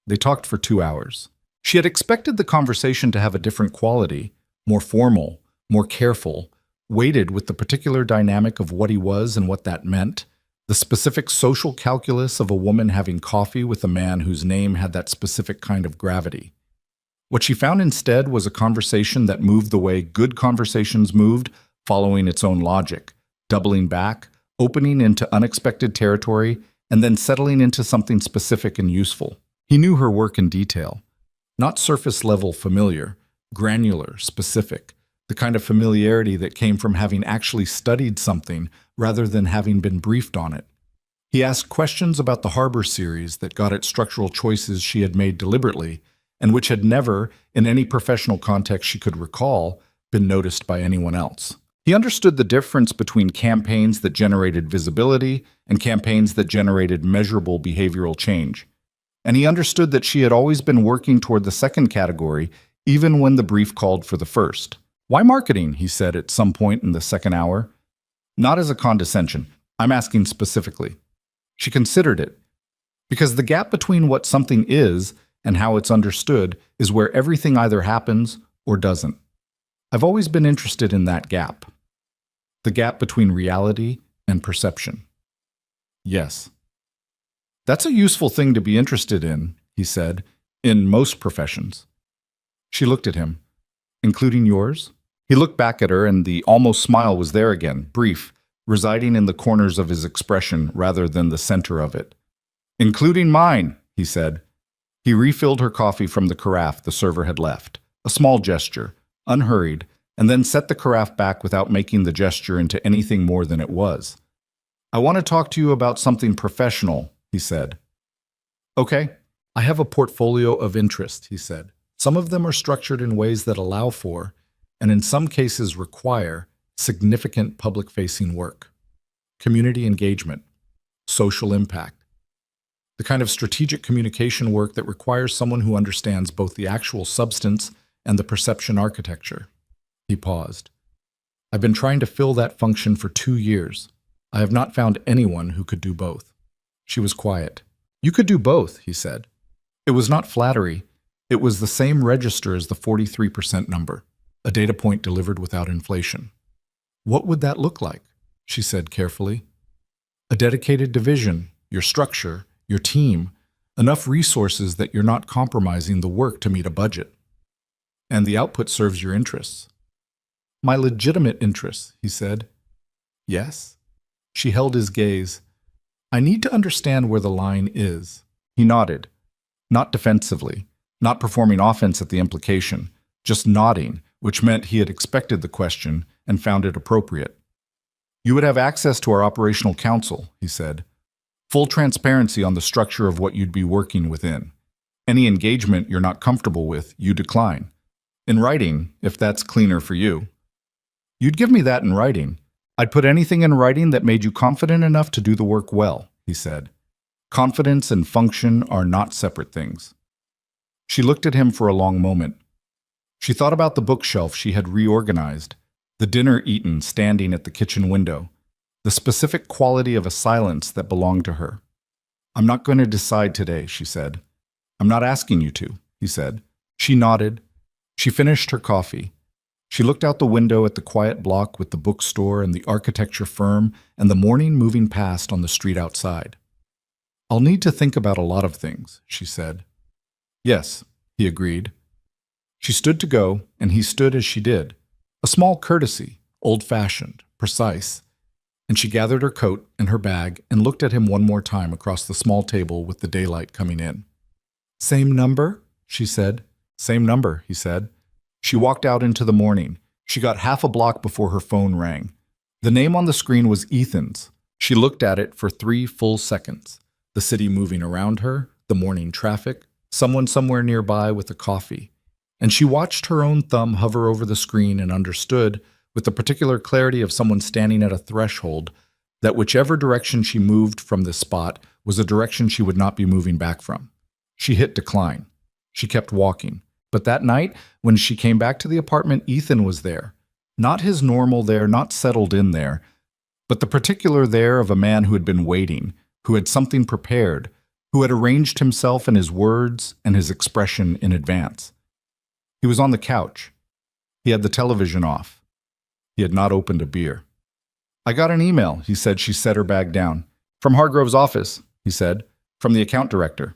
They talked for 2 hours. She had expected the conversation to have a different quality, more formal, more careful, weighted with the particular dynamic of what he was and what that meant, the specific social calculus of a woman having coffee with a man whose name had that specific kind of gravity. What she found instead was a conversation that moved the way good conversations moved, following its own logic, doubling back, opening into unexpected territory, and then settling into something specific and useful. He knew her work in detail. Not surface-level familiar, granular, specific, the kind of familiarity that came from having actually studied something rather than having been briefed on it. He asked questions about the Harbor series that got at structural choices she had made deliberately, and which had never, in any professional context she could recall, been noticed by anyone else. He understood the difference between campaigns that generated visibility and campaigns that generated measurable behavioral change. And he understood that she had always been working toward the second category, even when the brief called for the first. "Why marketing?" he said at some point in the second hour. "Not as a condescension. I'm asking specifically." She considered it. Because the gap between what something is and how it's understood is where everything either happens or doesn't. I've always been interested in that gap. The gap between reality and perception. Yes. "That's a useful thing to be interested in," he said, "in most professions." She looked at him. "Including yours?" He looked back at her, and the almost smile was there again, brief, residing in the corners of his expression rather than the center of it. "Including mine," he said. He refilled her coffee from the carafe the server had left, a small gesture, unhurried, and then set the carafe back without making the gesture into anything more than it was. "I want to talk to you about something professional," he said. "Okay. I have a portfolio of interest," he said. "Some of them are structured in ways that allow for, and in some cases require, significant public-facing work. Community engagement, social impact. The kind of strategic communication work that requires someone who understands both the actual substance and the perception architecture." He paused. "I've been trying to fill that function for 2 years. I have not found anyone who could do both." She was quiet. "You could do both," he said. It was not flattery. It was the same register as the 43% number, a data point delivered without inflation. "What would that look like?" she said carefully. "A dedicated division, your structure, your team, enough resources that you're not compromising the work to meet a budget. And the output serves your interests." "My legitimate interests," he said. "Yes?" She held his gaze. "I need to understand where the line is." He nodded, not defensively, not performing offense at the implication, just nodding, which meant he had expected the question and found it appropriate. "You would have access to our operational council," he said. "Full transparency on the structure of what you'd be working within. Any engagement you're not comfortable with, you decline. In writing, if that's cleaner for you." "You'd give me that in writing. I'd put anything in writing that made you confident enough to do the work well," he said. "Confidence and function are not separate things." She looked at him for a long moment. She thought about the bookshelf she had reorganized, the dinner eaten standing at the kitchen window, the specific quality of a silence that belonged to her. "I'm not going to decide today," she said. "I'm not asking you to," he said. She nodded. She finished her coffee. She looked out the window at the quiet block with the bookstore and the architecture firm and the morning moving past on the street outside. "I'll need to think about a lot of things," she said. "Yes," he agreed. She stood to go, and he stood as she did. A small courtesy, old-fashioned, precise. And she gathered her coat and her bag and looked at him one more time across the small table with the daylight coming in. "Same number?" she said. "Same number," he said. She walked out into the morning. She got half a block before her phone rang. The name on the screen was Ethan's. She looked at it for 3 full seconds. The city moving around her, the morning traffic, someone somewhere nearby with a coffee. And she watched her own thumb hover over the screen and understood, with the particular clarity of someone standing at a threshold, that whichever direction she moved from this spot was a direction she would not be moving back from. She hit decline. She kept walking. But that night, when she came back to the apartment, Ethan was there. Not his normal there, not settled in there, but the particular there of a man who had been waiting, who had something prepared, who had arranged himself and his words and his expression in advance. He was on the couch. He had the television off. He had not opened a beer. "I got an email," he said. She set her bag down. "From Hargrove's office," he said. "From the account director."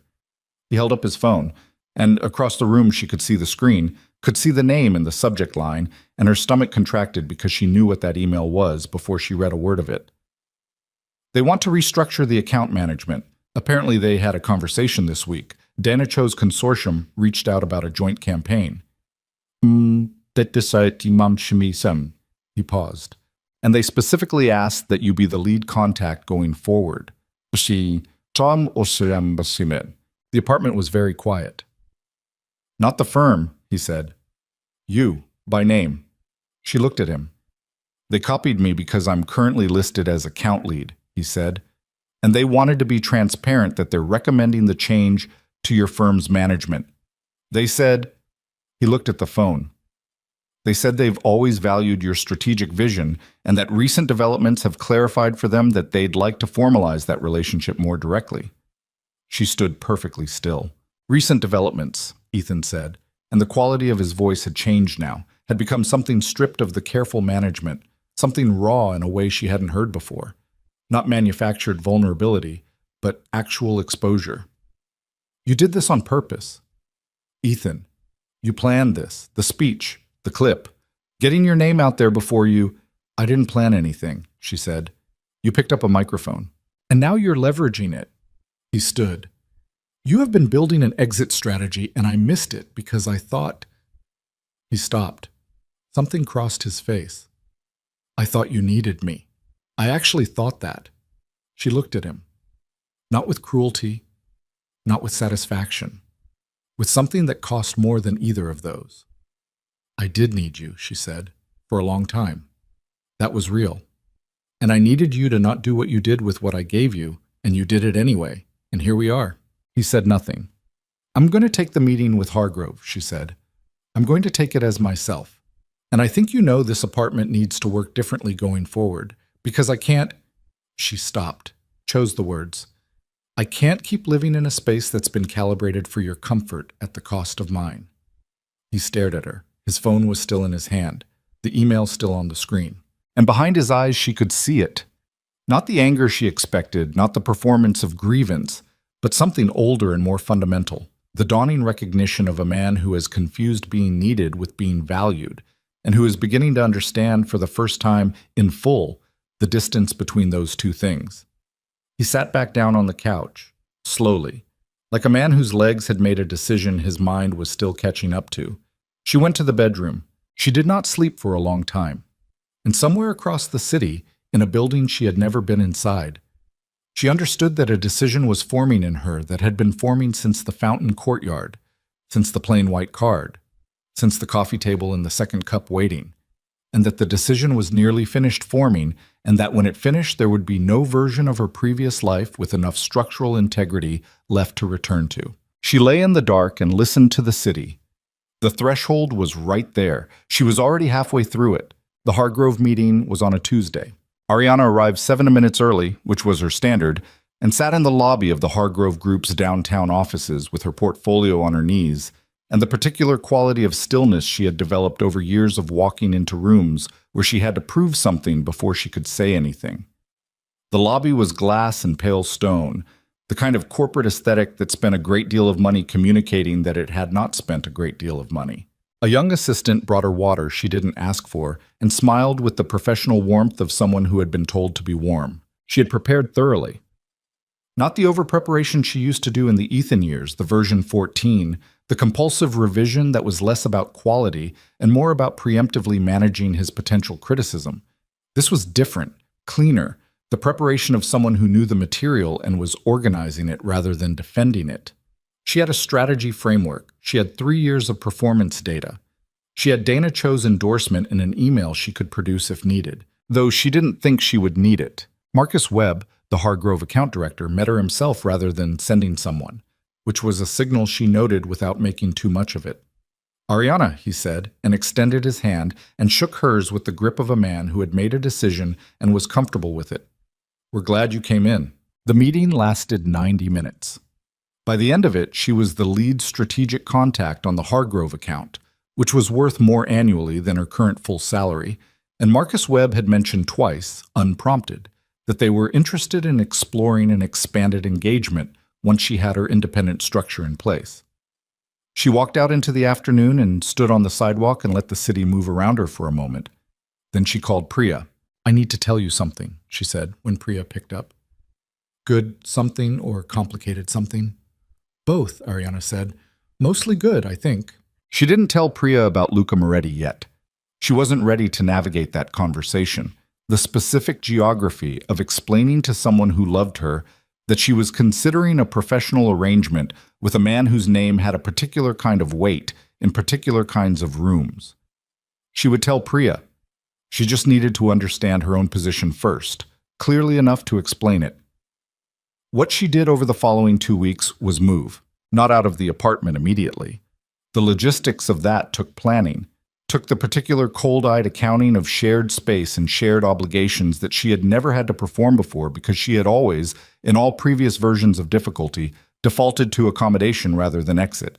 He held up his phone, and across the room she could see the screen, could see the name in the subject line, and her stomach contracted because she knew what that email was before she read a word of it. "They want to restructure the account management. Apparently they had a conversation this week. Dana Cho's consortium reached out about a joint campaign." He paused. "And they specifically asked that you be the lead contact going forward." The apartment was very quiet. "Not the firm," he said. "You, by name." She looked at him. "They copied me because I'm currently listed as account lead," he said. "And they wanted to be transparent that they're recommending the change to your firm's management. They said," he looked at the phone, "they said they've always valued your strategic vision and that recent developments have clarified for them that they'd like to formalize that relationship more directly." She stood perfectly still. "Recent developments," Ethan said, and the quality of his voice had changed now, had become something stripped of the careful management, something raw in a way she hadn't heard before. Not manufactured vulnerability, but actual exposure. "You did this on purpose. Ethan, you planned this, the speech, the clip, getting your name out there before you—" "I didn't plan anything," she said. "You picked up a microphone. And now you're leveraging it." He stood. "You have been building an exit strategy, and I missed it because I thought—" He stopped. Something crossed his face. "I thought you needed me. I actually thought that." She looked at him. Not with cruelty, not with satisfaction, with something that cost more than either of those. "I did need you," she said, "for a long time. That was real. And I needed you to not do what you did with what I gave you, and you did it anyway, and here we are." He said nothing. "I'm going to take the meeting with Hargrove," she said. "I'm going to take it as myself. And I think you know this apartment needs to work differently going forward, because I can't—" She stopped, chose the words. "I can't keep living in a space that's been calibrated for your comfort at the cost of mine." He stared at her. His phone was still in his hand, the email still on the screen. And behind his eyes she could see it. Not the anger she expected, not the performance of grievance, but something older and more fundamental, the dawning recognition of a man who has confused being needed with being valued, and who is beginning to understand for the first time in full the distance between those two things. He sat back down on the couch, slowly, like a man whose legs had made a decision his mind was still catching up to. She went to the bedroom. She did not sleep for a long time. And somewhere across the city, in a building she had never been inside, she understood that a decision was forming in her that had been forming since the fountain courtyard, since the plain white card, since the coffee table and the second cup waiting, and that the decision was nearly finished forming, and that when it finished there would be no version of her previous life with enough structural integrity left to return to. She lay in the dark and listened to the city. The threshold was right there. She was already halfway through it. The Hargrove meeting was on a Tuesday. Ariana arrived 7 minutes early, which was her standard, and sat in the lobby of the Hargrove Group's downtown offices with her portfolio on her knees, and the particular quality of stillness she had developed over years of walking into rooms where she had to prove something before she could say anything. The lobby was glass and pale stone, the kind of corporate aesthetic that spent a great deal of money communicating that it had not spent a great deal of money. A young assistant brought her water she didn't ask for and smiled with the professional warmth of someone who had been told to be warm. She had prepared thoroughly. Not the over-preparation she used to do in the Ethan years, the version 14, the compulsive revision that was less about quality and more about preemptively managing his potential criticism. This was different, cleaner, the preparation of someone who knew the material and was organizing it rather than defending it. She had a strategy framework. She had 3 years of performance data. She had Dana Cho's endorsement in an email she could produce if needed, though she didn't think she would need it. Marcus Webb, the Hargrove account director, met her himself rather than sending someone, which was a signal she noted without making too much of it. "Ariana," he said, and extended his hand and shook hers with the grip of a man who had made a decision and was comfortable with it. "We're glad you came in." The meeting lasted 90 minutes. By the end of it, she was the lead strategic contact on the Hargrove account, which was worth more annually than her current full salary, and Marcus Webb had mentioned twice, unprompted, that they were interested in exploring an expanded engagement once she had her independent structure in place. She walked out into the afternoon and stood on the sidewalk and let the city move around her for a moment. Then she called Priya. "I need to tell you something," she said when Priya picked up. "Good something or complicated something?" "Both," Ariana said. "Mostly good, I think." She didn't tell Priya about Luca Moretti yet. She wasn't ready to navigate that conversation, the specific geography of explaining to someone who loved her that she was considering a professional arrangement with a man whose name had a particular kind of weight in particular kinds of rooms. She would tell Priya. She just needed to understand her own position first, clearly enough to explain it. What she did over the following 2 weeks was move, not out of the apartment immediately. The logistics of that took planning, took the particular cold-eyed accounting of shared space and shared obligations that she had never had to perform before because she had always, in all previous versions of difficulty, defaulted to accommodation rather than exit.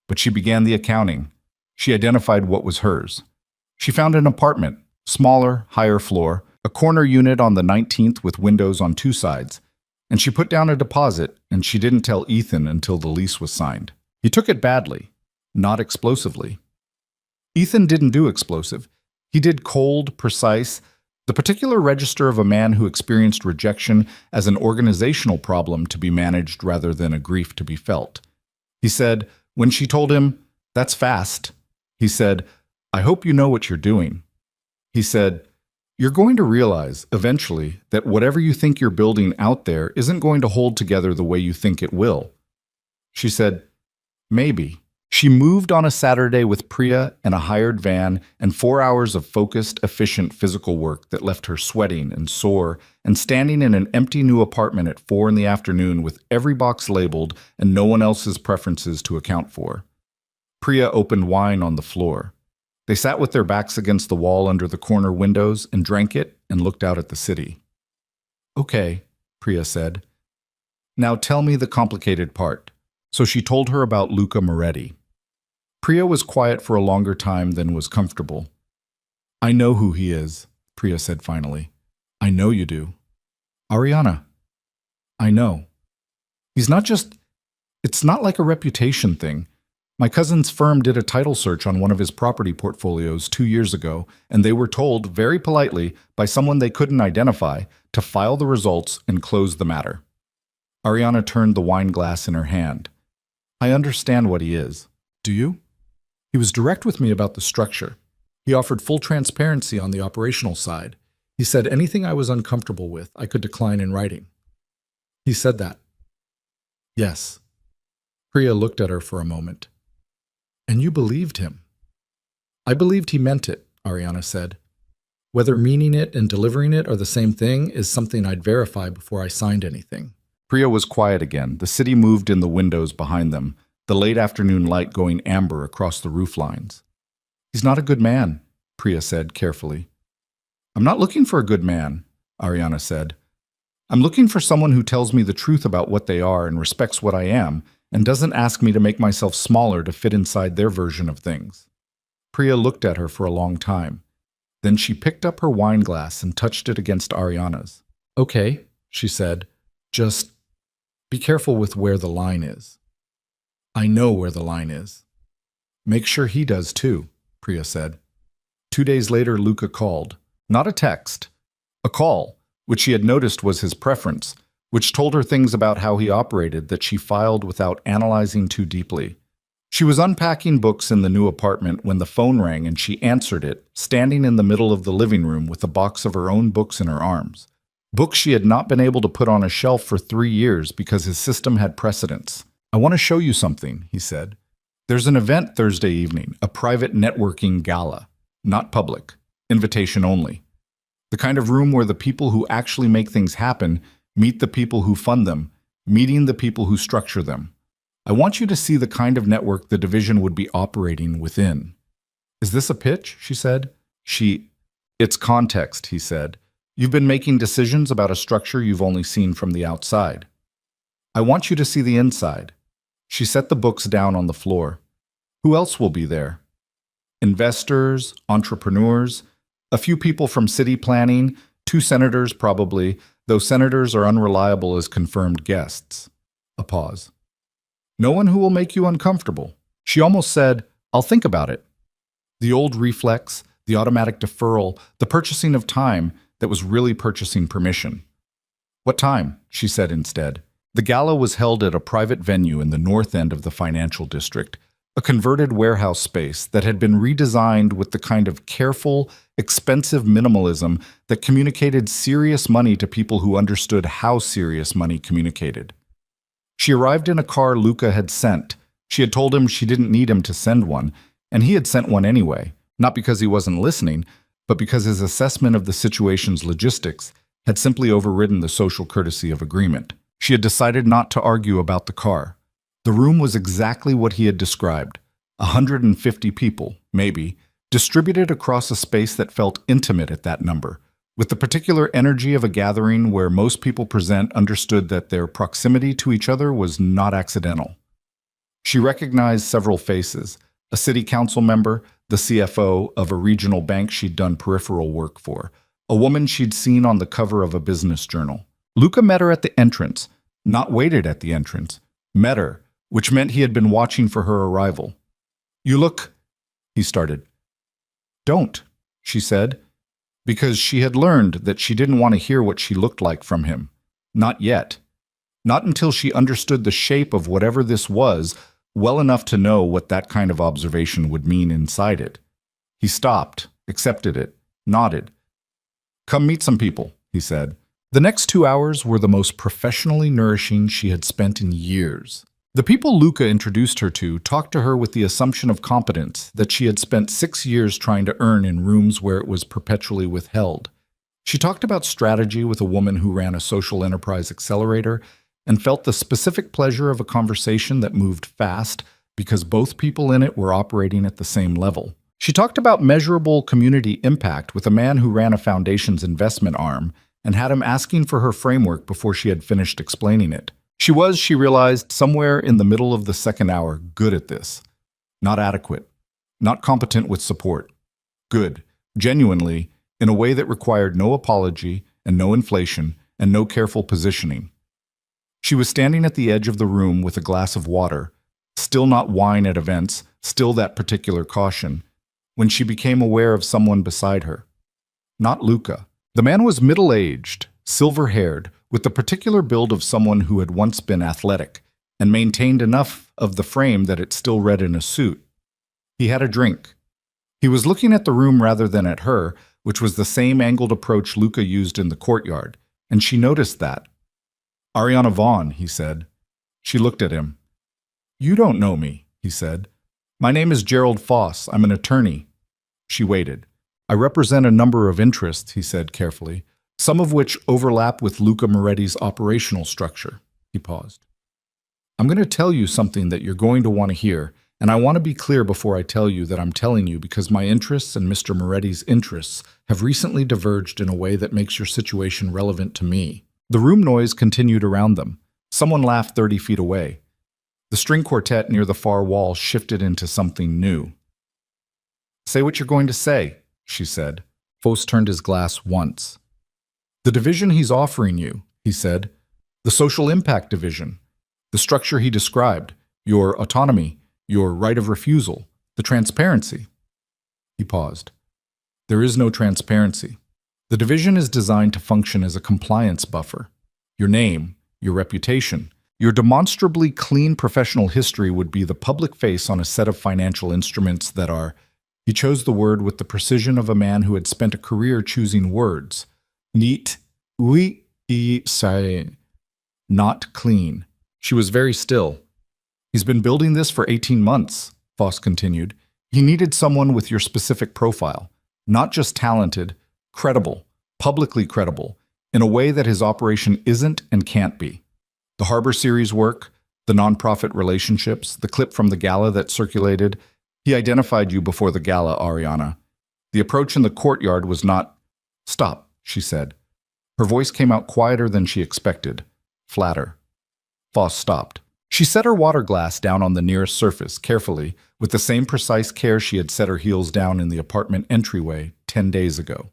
But she began the accounting. She identified what was hers. She found an apartment, smaller, higher floor, a corner unit on the 19th with windows on 2 sides, and she put down a deposit, and she didn't tell Ethan until the lease was signed. He took it badly, not explosively. Ethan didn't do explosive. He did cold, precise, the particular register of a man who experienced rejection as an organizational problem to be managed rather than a grief to be felt. He said, when she told him, "That's fast," he said, "I hope you know what you're doing." He said, "You're going to realize, eventually, that whatever you think you're building out there isn't going to hold together the way you think it will." She said, "Maybe." She moved on a Saturday with Priya in a hired van and 4 hours of focused, efficient physical work that left her sweating and sore and standing in an empty new apartment at 4 in the afternoon with every box labeled and no one else's preferences to account for. Priya opened wine on the floor. They sat with their backs against the wall under the corner windows and drank it and looked out at the city. "Okay," Priya said. "Now tell me the complicated part." So she told her about Luca Moretti. Priya was quiet for a longer time than was comfortable. "I know who he is," Priya said finally. "I know you do." "Ariana." "I know. He's not just... It's not like a reputation thing. My cousin's firm did a title search on one of his property portfolios 2 years ago, and they were told, very politely, by someone they couldn't identify, to file the results and close the matter." Ariana turned the wine glass in her hand. "I understand what he is. Do you? He was direct with me about the structure. He offered full transparency on the operational side. He said anything I was uncomfortable with, I could decline in writing." "He said that?" "Yes." Priya looked at her for a moment. "And you believed him?" "I believed he meant it," Ariana said. "Whether meaning it and delivering it are the same thing is something I'd verify before I signed anything." Priya was quiet again. The city moved in the windows behind them, the late afternoon light going amber across the roof lines. "He's not a good man," Priya said carefully. "I'm not looking for a good man," Ariana said. "I'm looking for someone who tells me the truth about what they are and respects what I am, and doesn't ask me to make myself smaller to fit inside their version of things." Priya looked at her for a long time. Then she picked up her wine glass and touched it against Ariana's. "Okay," she said, "just be careful with where the line is." "I know where the line is." Make sure he does too, Priya said. 2 days later, Luca called. Not a text. A call, which she had noticed was his preference, which told her things about how he operated that she filed without analyzing too deeply. She was unpacking books in the new apartment when the phone rang and she answered it, standing in the middle of the living room with a box of her own books in her arms. Books she had not been able to put on a shelf for 3 years because his system had precedence. I want to show you something, he said. There's an event Thursday evening, a private networking gala. Not public. Invitation only. The kind of room where the people who actually make things happen meet the people who fund them, meeting the people who structure them. I want you to see the kind of network the division would be operating within. Is this a pitch? She said. It's context, he said. You've been making decisions about a structure you've only seen from the outside. I want you to see the inside. She set the books down on the floor. Who else will be there? Investors, entrepreneurs, a few people from city planning, 2 senators probably, though senators are unreliable as confirmed guests. A pause. No one who will make you uncomfortable. She almost said, I'll think about it. The old reflex, the automatic deferral, the purchasing of time that was really purchasing permission. What time? She said instead. The gala was held at a private venue in the north end of the financial district, a converted warehouse space that had been redesigned with the kind of careful, expensive minimalism that communicated serious money to people who understood how serious money communicated. She arrived in a car Luca had sent. She had told him she didn't need him to send one, and he had sent one anyway, not because he wasn't listening, but because his assessment of the situation's logistics had simply overridden the social courtesy of agreement. She had decided not to argue about the car. The room was exactly what he had described, 150 people, maybe, distributed across a space that felt intimate at that number, with the particular energy of a gathering where most people present understood that their proximity to each other was not accidental. She recognized several faces, a city council member, the CFO of a regional bank she'd done peripheral work for, a woman she'd seen on the cover of a business journal. Luca met her at the entrance, not waited at the entrance, met her, which meant he had been watching for her arrival. You look, he started. Don't, she said, because she had learned that she didn't want to hear what she looked like from him. Not yet. Not until she understood the shape of whatever this was well enough to know what that kind of observation would mean inside it. He stopped, accepted it, nodded. Come meet some people, he said. The next 2 hours were the most professionally nourishing she had spent in years. The people Luca introduced her to talked to her with the assumption of competence that she had spent 6 years trying to earn in rooms where it was perpetually withheld. She talked about strategy with a woman who ran a social enterprise accelerator and felt the specific pleasure of a conversation that moved fast because both people in it were operating at the same level. She talked about measurable community impact with a man who ran a foundation's investment arm and had him asking for her framework before she had finished explaining it. She realized, somewhere in the middle of the second hour, good at this. Not adequate. Not competent with support. Good. Genuinely, in a way that required no apology and no inflation and no careful positioning. She was standing at the edge of the room with a glass of water, still not wine at events, still that particular caution, when she became aware of someone beside her. Not Luca. The man was middle-aged, silver-haired, with the particular build of someone who had once been athletic and maintained enough of the frame that it still read in a suit. He had a drink. He was looking at the room rather than at her, which was the same angled approach Luca used in the courtyard, and she noticed that. Ariana Vaughn, he said. She looked at him. You don't know me, he said. My name is Gerald Foss. I'm an attorney. She waited. I represent a number of interests, he said carefully, some of which overlap with Luca Moretti's operational structure. He paused. I'm going to tell you something that you're going to want to hear, and I want to be clear before I tell you that I'm telling you because my interests and Mr. Moretti's interests have recently diverged in a way that makes your situation relevant to me. The room noise continued around them. Someone laughed 30 feet away. The string quartet near the far wall shifted into something new. Say what you're going to say, she said. Foss turned his glass once. The division he's offering you, he said. The social impact division. The structure he described. Your autonomy. Your right of refusal. The transparency. He paused. There is no transparency. The division is designed to function as a compliance buffer. Your name, your reputation, your demonstrably clean professional history would be the public face on a set of financial instruments that are— he chose the word with the precision of a man who had spent a career choosing words. Neat, oui, not clean. She was very still. He's been building this for 18 months, Voss continued. He needed someone with your specific profile, not just talented, credible, publicly credible, in a way that his operation isn't and can't be. The Harbor series work, the nonprofit relationships, the clip from the Gala that circulated— he identified you before the Gala, Ariana. The approach in the courtyard was not— Stop, she said. Her voice came out quieter than she expected, flatter. Voss stopped. She set her water glass down on the nearest surface, carefully, with the same precise care she had set her heels down in the apartment entryway 10 days ago.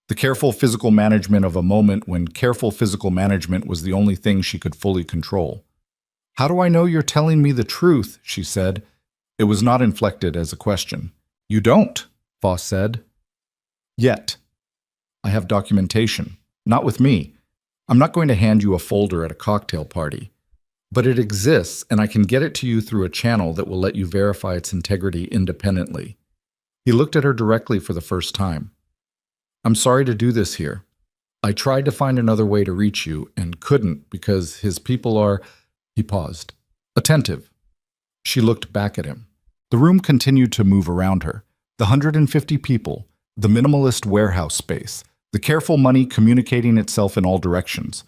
The careful physical management of a moment when careful physical management was the only thing she could fully control. How do I know you're telling me the truth? She said. It was not inflected as a question. You don't, Voss said. Yet. I have documentation. Not with me. I'm not going to hand you a folder at a cocktail party. But it exists, and I can get it to you through a channel that will let you verify its integrity independently. He looked at her directly for the first time. I'm sorry to do this here. I tried to find another way to reach you and couldn't because his people are— he paused. Attentive. She looked back at him. The room continued to move around her. The 150 people, the minimalist warehouse space, the careful money communicating itself in all directions.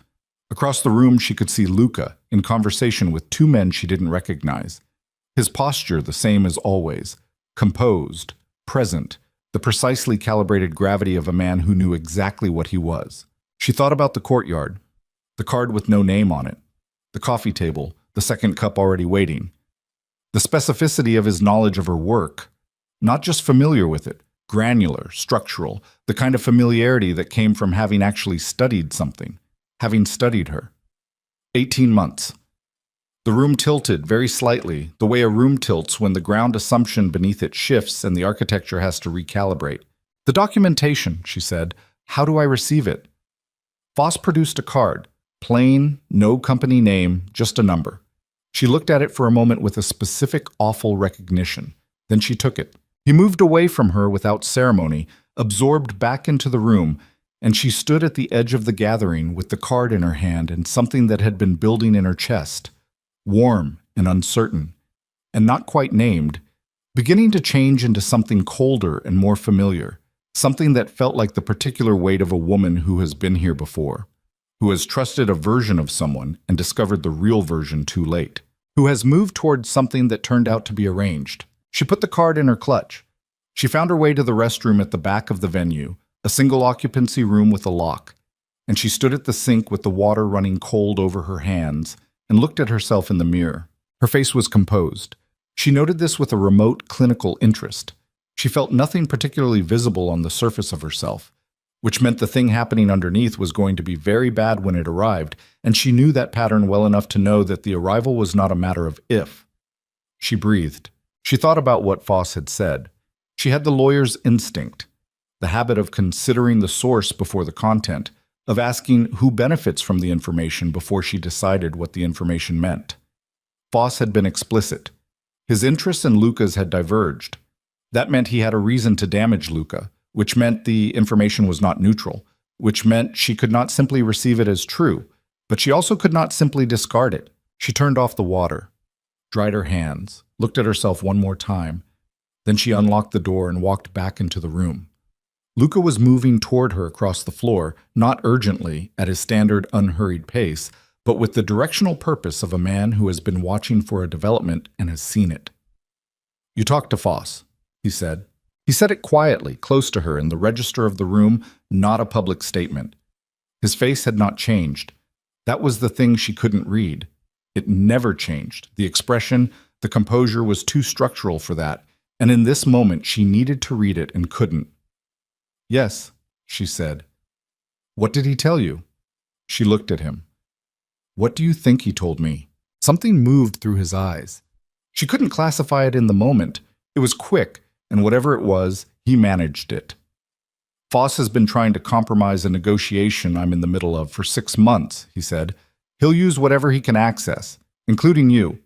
Across the room, she could see Luca in conversation with two men she didn't recognize. His posture the same as always, composed, present, the precisely calibrated gravity of a man who knew exactly what he was. She thought about the courtyard, the card with no name on it, the coffee table, the second cup already waiting. The specificity of his knowledge of her work, not just familiar with it, granular, structural, the kind of familiarity that came from having actually studied something. Having studied her. 18 months. The room tilted very slightly, the way a room tilts when the ground assumption beneath it shifts and the architecture has to recalibrate. The documentation, she said. How do I receive it? Voss produced a card. Plain, no company name, just a number. She looked at it for a moment with a specific, awful recognition. Then she took it. He moved away from her without ceremony, absorbed back into the room, and she stood at the edge of the gathering with the card in her hand and something that had been building in her chest, warm and uncertain, and not quite named, beginning to change into something colder and more familiar, something that felt like the particular weight of a woman who has been here before, who has trusted a version of someone and discovered the real version too late, who has moved towards something that turned out to be arranged. She put the card in her clutch. She found her way to the restroom at the back of the venue, a single-occupancy room with a lock, and she stood at the sink with the water running cold over her hands and looked at herself in the mirror. Her face was composed. She noted this with a remote clinical interest. She felt nothing particularly visible on the surface of herself, which meant the thing happening underneath was going to be very bad when it arrived, and she knew that pattern well enough to know that the arrival was not a matter of if. She breathed. She thought about what Voss had said. She had the lawyer's instinct. The habit of considering the source before the content, of asking who benefits from the information before she decided what the information meant. Voss had been explicit. His interests and Luca's had diverged. That meant he had a reason to damage Luca, which meant the information was not neutral, which meant she could not simply receive it as true, but she also could not simply discard it. She turned off the water, dried her hands, looked at herself one more time, then she unlocked the door and walked back into the room. Luca was moving toward her across the floor, not urgently, at his standard unhurried pace, but with the directional purpose of a man who has been watching for a development and has seen it. You talked to Voss, he said. He said it quietly, close to her, in the register of the room, not a public statement. His face had not changed. That was the thing she couldn't read. It never changed. The expression, the composure was too structural for that, and in this moment she needed to read it and couldn't. Yes, she said. What did he tell you? She looked at him. What do you think he told me? Something moved through his eyes. She couldn't classify it in the moment. It It was quick, and whatever it was, he managed it. Foss has been trying to compromise a negotiation I'm in the middle of for 6 months, he said. He'll use whatever he can access, including you.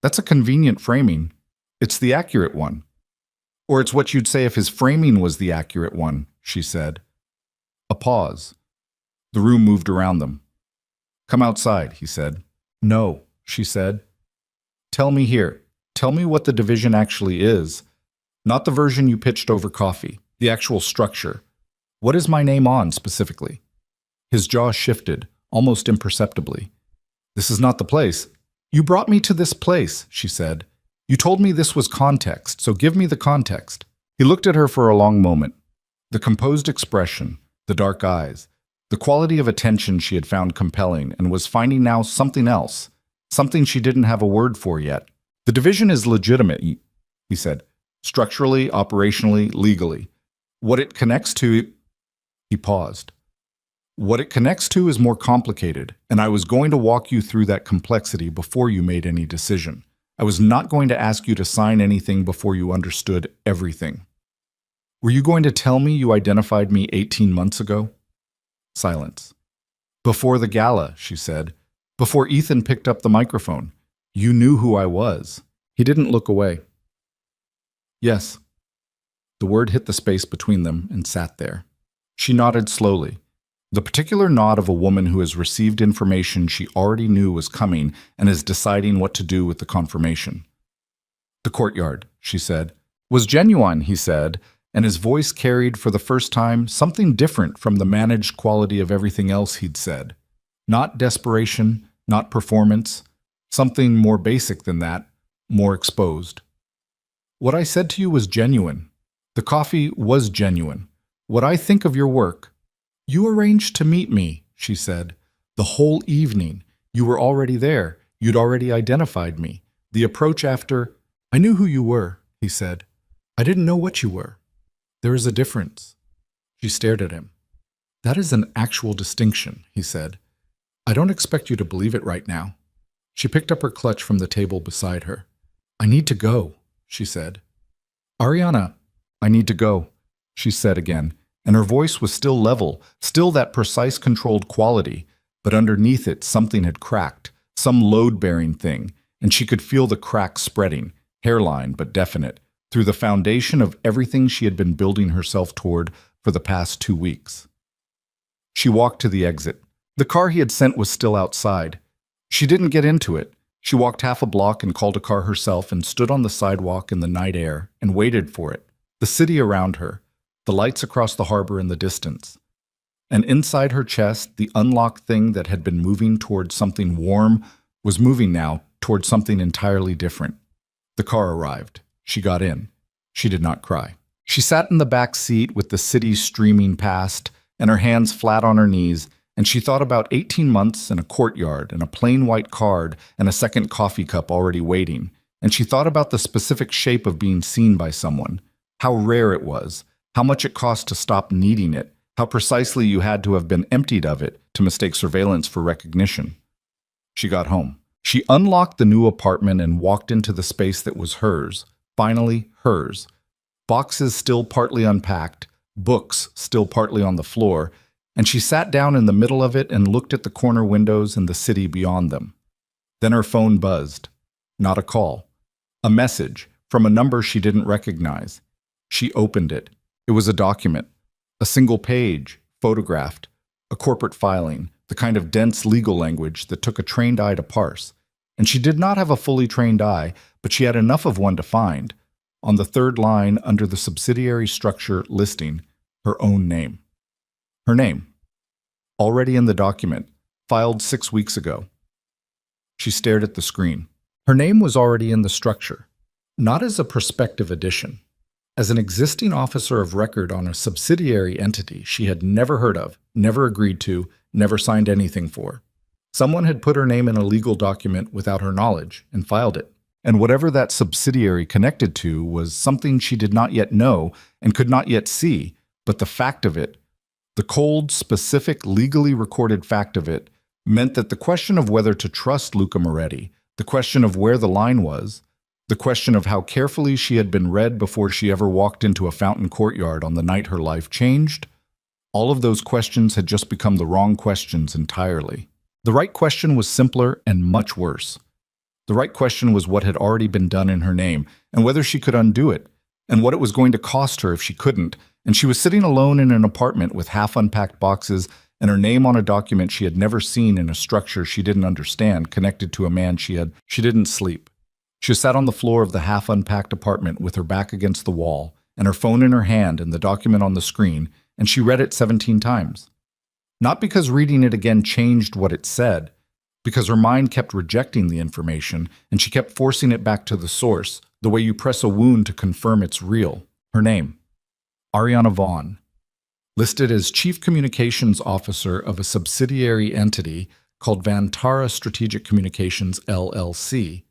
That's a convenient framing. It's the accurate one. Or it's what you'd say if his framing was the accurate one, she said. A pause. The room moved around them. Come outside, he said. No, she said. Tell me here. Tell me what the division actually is. Not the version you pitched over coffee, the actual structure. What is my name on, specifically? His jaw shifted, almost imperceptibly. This is not the place. You brought me to this place, she said. You told me this was context, so give me the context. He looked at her for a long moment. The composed expression, the dark eyes, the quality of attention she had found compelling and was finding now something else, something she didn't have a word for yet. The division is legitimate, he said, structurally, operationally, legally. What it connects to... He paused. What it connects to is more complicated, and I was going to walk you through that complexity before you made any decision. I was not going to ask you to sign anything before you understood everything. Were you going to tell me you identified me 18 months ago? Silence. Before the gala, she said. Before Ethan picked up the microphone. You knew who I was. He didn't look away. Yes. The word hit the space between them and sat there. She nodded slowly. The particular nod of a woman who has received information she already knew was coming and is deciding what to do with the confirmation. The courtyard, she said, was genuine, he said, and his voice carried for the first time something different from the managed quality of everything else he'd said. Not desperation, not performance, something more basic than that, more exposed. What I said to you was genuine. The coffee was genuine. What I think of your work. You arranged to meet me, she said. The whole evening. You were already there. You'd already identified me. The approach after... I knew who you were, he said. I didn't know what you were. There is a difference. She stared at him. That is an actual distinction, he said. I don't expect you to believe it right now. She picked up her clutch from the table beside her. I need to go, she said. Ariana, I need to go, she said again, and her voice was still level, still that precise controlled quality, but underneath it something had cracked, some load-bearing thing, and she could feel the crack spreading, hairline but definite, through the foundation of everything she had been building herself toward for the past 2 weeks. She walked to the exit. The car he had sent was still outside. She didn't get into it. She walked half a block and called a car herself and stood on the sidewalk in the night air and waited for it, the city around her, the lights across the harbor in the distance. And inside her chest, the unlocked thing that had been moving toward something warm was moving now toward something entirely different. The car arrived. She got in. She did not cry. She sat in the back seat with the city streaming past and her hands flat on her knees, and she thought about 18 months and a courtyard and a plain white card and a second coffee cup already waiting, and she thought about the specific shape of being seen by someone, how rare it was, how much it cost to stop needing it, how precisely you had to have been emptied of it to mistake surveillance for recognition. She got home. She unlocked the new apartment and walked into the space that was hers, finally hers. Boxes still partly unpacked, books still partly on the floor, and she sat down in the middle of it and looked at the corner windows and the city beyond them. Then her phone buzzed. Not a call. A message from a number she didn't recognize. She opened it. It was a document. A single page, photographed. A corporate filing, the kind of dense legal language that took a trained eye to parse. And she did not have a fully trained eye, but she had enough of one to find, on the third line under the subsidiary structure listing, her own name. Her name. Already in the document, filed 6 weeks ago. She stared at the screen. Her name was already in the structure, not as a prospective addition. As an existing officer of record on a subsidiary entity she had never heard of, never agreed to, never signed anything for. Someone had put her name in a legal document without her knowledge and filed it. And whatever that subsidiary connected to was something she did not yet know and could not yet see, but the fact of it, the cold, specific, legally recorded fact of it, meant that the question of whether to trust Luca Moretti, the question of where the line was, The question of how carefully she had been read before she ever walked into a fountain courtyard on the night her life changed, all of those questions had just become the wrong questions entirely. The right question was simpler and much worse. The right question was what had already been done in her name, and whether she could undo it, and what it was going to cost her if she couldn't, and she was sitting alone in an apartment with half-unpacked boxes and her name on a document she had never seen in a structure she didn't understand connected to a man she didn't sleep. She sat on the floor of the half-unpacked apartment with her back against the wall, and her phone in her hand and the document on the screen, and she read it 17 times. Not because reading it again changed what it said, because her mind kept rejecting the information and she kept forcing it back to the source, the way you press a wound to confirm it's real. Her name, Ariana Vaughn, listed as Chief Communications Officer of a subsidiary entity called Vantara Strategic Communications LLC,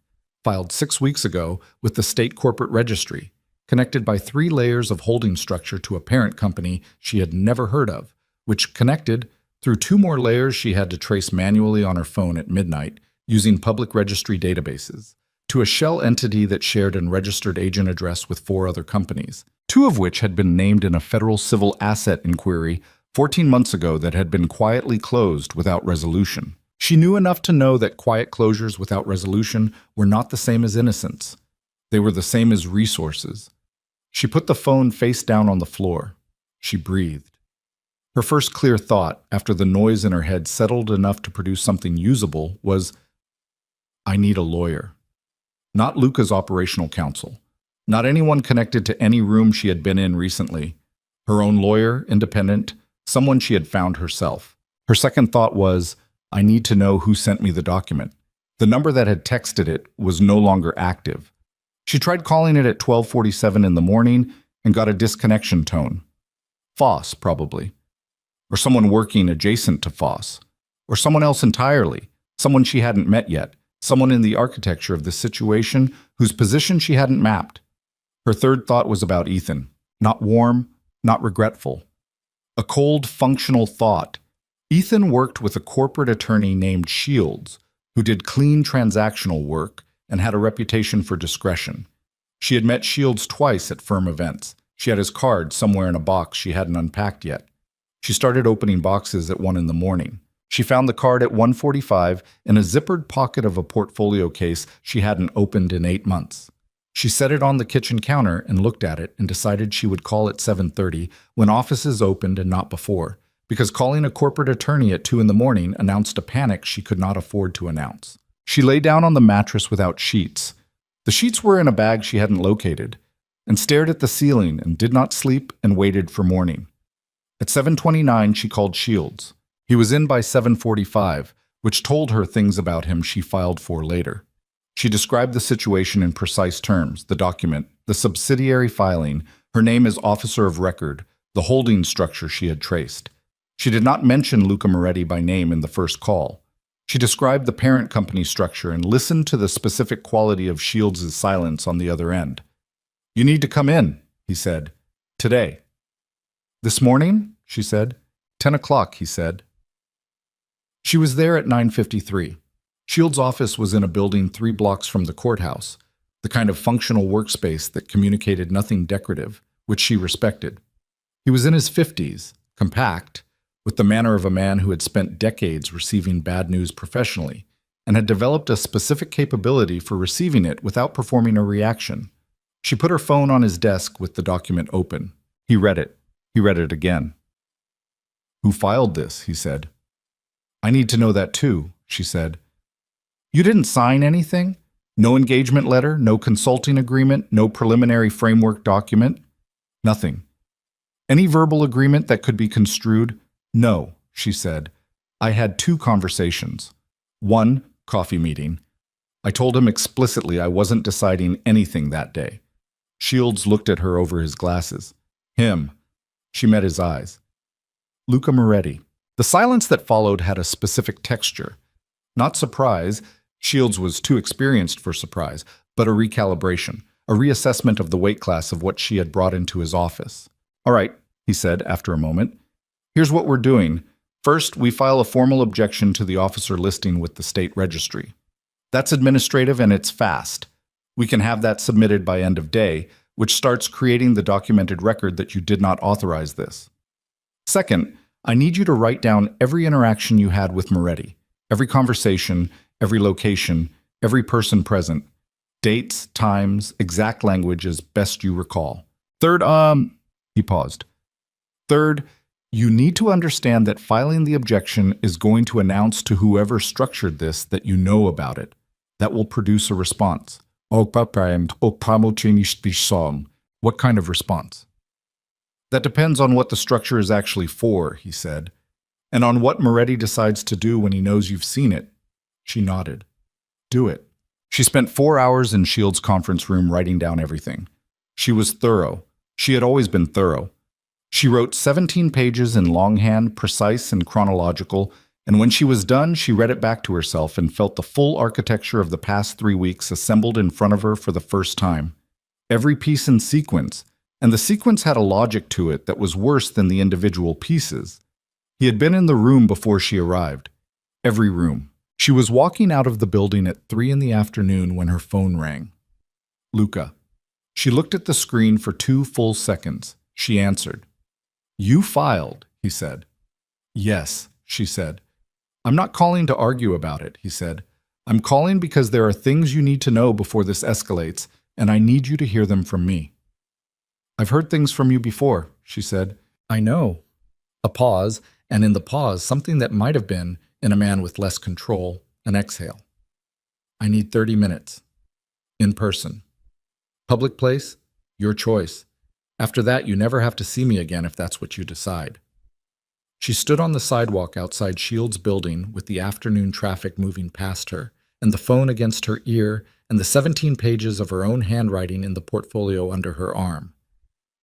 filed 6 weeks ago with the state corporate registry, connected by 3 layers of holding structure to a parent company she had never heard of, which connected through 2 more layers she had to trace manually on her phone at midnight using public registry databases, to a shell entity that shared an registered agent address with 4 other companies, 2 of which had been named in a federal civil asset inquiry 14 months ago that had been quietly closed without resolution. She knew enough to know that quiet closures without resolution were not the same as innocence. They were the same as resources. She put the phone face down on the floor. She breathed. Her first clear thought, after the noise in her head settled enough to produce something usable, was, I need a lawyer. Not Luca's operational counsel. Not anyone connected to any room she had been in recently. Her own lawyer, independent, someone she had found herself. Her second thought was, I need to know who sent me the document. The number that had texted it was no longer active. She tried calling it at 12:47 in the morning and got a disconnection tone. Foss, probably. Or someone working adjacent to Foss. Or someone else entirely. Someone she hadn't met yet. Someone in the architecture of this situation whose position she hadn't mapped. Her third thought was about Ethan. Not warm, not regretful. A cold, functional thought. Ethan worked with a corporate attorney named Shields, who did clean transactional work and had a reputation for discretion. She had met Shields twice at firm events. She had his card somewhere in a box she hadn't unpacked yet. She started opening boxes at 1 in the morning. She found the card at 1:45 in a zippered pocket of a portfolio case she hadn't opened in 8 months. She set it on the kitchen counter and looked at it and decided she would call at 7:30 when offices opened and not before, because calling a corporate attorney at 2 in the morning announced a panic she could not afford to announce. She lay down on the mattress without sheets. The sheets were in a bag she hadn't located, and stared at the ceiling and did not sleep and waited for morning. At 7:29, she called Shields. He was in by 7:45, which told her things about him she filed for later. She described the situation in precise terms, the document, the subsidiary filing, her name as officer of record, the holding structure she had traced. She did not mention Luca Moretti by name in the first call. She described the parent company structure and listened to the specific quality of Shields' silence on the other end. You need to come in, he said. Today. This morning, she said. 10 o'clock, he said. She was there at 9:53. Shields' office was in a building 3 blocks from the courthouse, the kind of functional workspace that communicated nothing decorative, which she respected. He was in his 50s, compact, with the manner of a man who had spent decades receiving bad news professionally, and had developed a specific capability for receiving it without performing a reaction. She put her phone on his desk with the document open. He read it. He read it again. Who filed this? He said. I need to know that too, she said. You didn't sign anything? No engagement letter, no consulting agreement, no preliminary framework document? Nothing. Any verbal agreement that could be construed? No, she said. I had 2 conversations. 1, coffee meeting. I told him explicitly I wasn't deciding anything that day. Shields looked at her over his glasses. Him. She met his eyes. Luca Moretti. The silence that followed had a specific texture. Not surprise, Shields was too experienced for surprise, but a recalibration, a reassessment of the weight class of what she had brought into his office. All right, he said after a moment. Here's what we're doing. First, we file a formal objection to the officer listing with the state registry. That's administrative and it's fast. We can have that submitted by end of day, which starts creating the documented record that you did not authorize this. Second, I need you to write down every interaction you had with Moretti, every conversation, every location, every person present, dates, times, exact language as best you recall. Third, he paused. Third, you need to understand that filing the objection is going to announce to whoever structured this that you know about it. That will produce a response. What kind of response? That depends on what the structure is actually for, he said, and on what Moretti decides to do when he knows you've seen it. She nodded. Do it. She spent 4 hours in Shield's conference room writing down everything. She was thorough. She had always been thorough. She wrote 17 pages in longhand, precise and chronological, and when she was done, she read it back to herself and felt the full architecture of the past 3 weeks assembled in front of her for the first time. Every piece in sequence, and the sequence had a logic to it that was worse than the individual pieces. He had been in the room before she arrived. Every room. She was walking out of the building at 3 in the afternoon when her phone rang. Luca. She looked at the screen for 2 full seconds. She answered. You filed, he said. Yes, she said. I'm not calling to argue about it, he said. I'm calling because there are things you need to know before this escalates, and I need you to hear them from me. I've heard things from you before, she said. I know. A pause, and in the pause, something that might have been, in a man with less control, an exhale. I need 30 minutes. In person. Public place? Your choice. After that, you never have to see me again if that's what you decide. She stood on the sidewalk outside Shield's building with the afternoon traffic moving past her, and the phone against her ear, and the 17 pages of her own handwriting in the portfolio under her arm.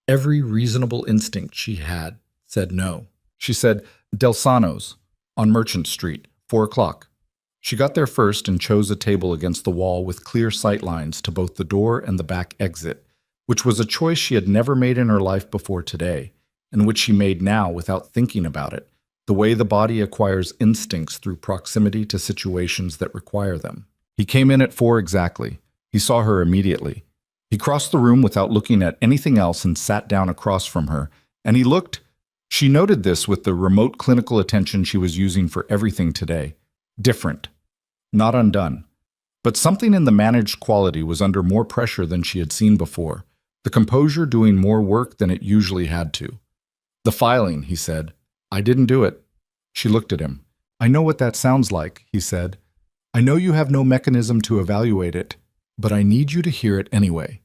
Every reasonable instinct she had said no. She said, Delsano's, on Merchant Street, 4 o'clock. She got there first and chose a table against the wall with clear sight lines to both the door and the back exit, which was a choice she had never made in her life before today, and which she made now without thinking about it, the way the body acquires instincts through proximity to situations that require them. He came in at 4 exactly. He saw her immediately. He crossed the room without looking at anything else and sat down across from her, and he looked. She noted this with the remote clinical attention she was using for everything today. Different. Not undone. But something in the managed quality was under more pressure than she had seen before, the composure doing more work than it usually had to. The filing, he said. I didn't do it. She looked at him. I know what that sounds like, he said. I know you have no mechanism to evaluate it, but I need you to hear it anyway.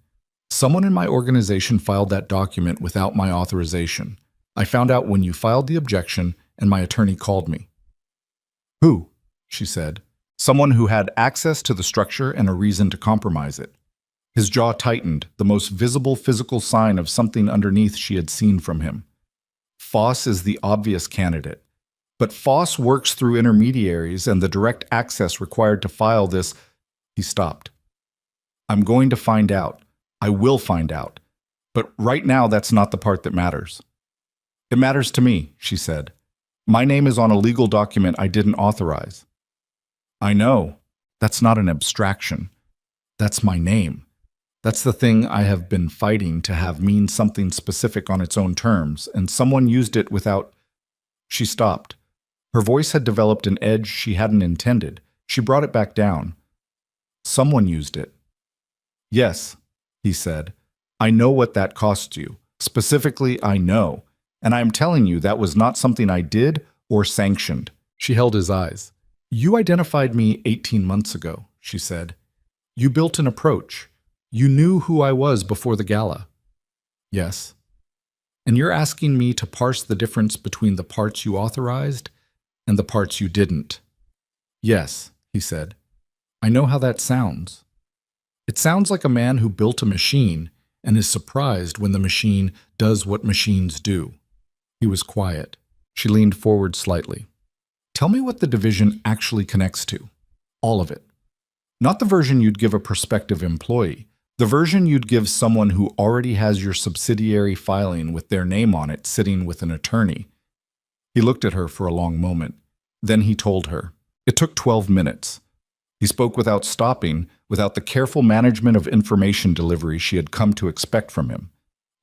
Someone in my organization filed that document without my authorization. I found out when you filed the objection, and my attorney called me. Who? She said. Someone who had access to the structure and a reason to compromise it. His jaw tightened, the most visible physical sign of something underneath she had seen from him. Foss is the obvious candidate. But Foss works through intermediaries and the direct access required to file this. He stopped. I'm going to find out. I will find out. But right now, that's not the part that matters. It matters to me, she said. My name is on a legal document I didn't authorize. I know. That's not an abstraction. That's my name. That's the thing I have been fighting to have mean something specific on its own terms, and someone used it without... She stopped. Her voice had developed an edge she hadn't intended. She brought it back down. Someone used it. Yes, he said. I know what that costs you. Specifically, I know. And I am telling you that was not something I did or sanctioned. She held his eyes. You identified me 18 months ago, she said. You built an approach. You knew who I was before the gala. Yes. And you're asking me to parse the difference between the parts you authorized and the parts you didn't. Yes, he said. I know how that sounds. It sounds like a man who built a machine and is surprised when the machine does what machines do. He was quiet. She leaned forward slightly. Tell me what the division actually connects to. All of it. Not the version you'd give a prospective employee. The version you'd give someone who already has your subsidiary filing with their name on it sitting with an attorney. He looked at her for a long moment. Then he told her. It took 12 minutes. He spoke without stopping, without the careful management of information delivery she had come to expect from him.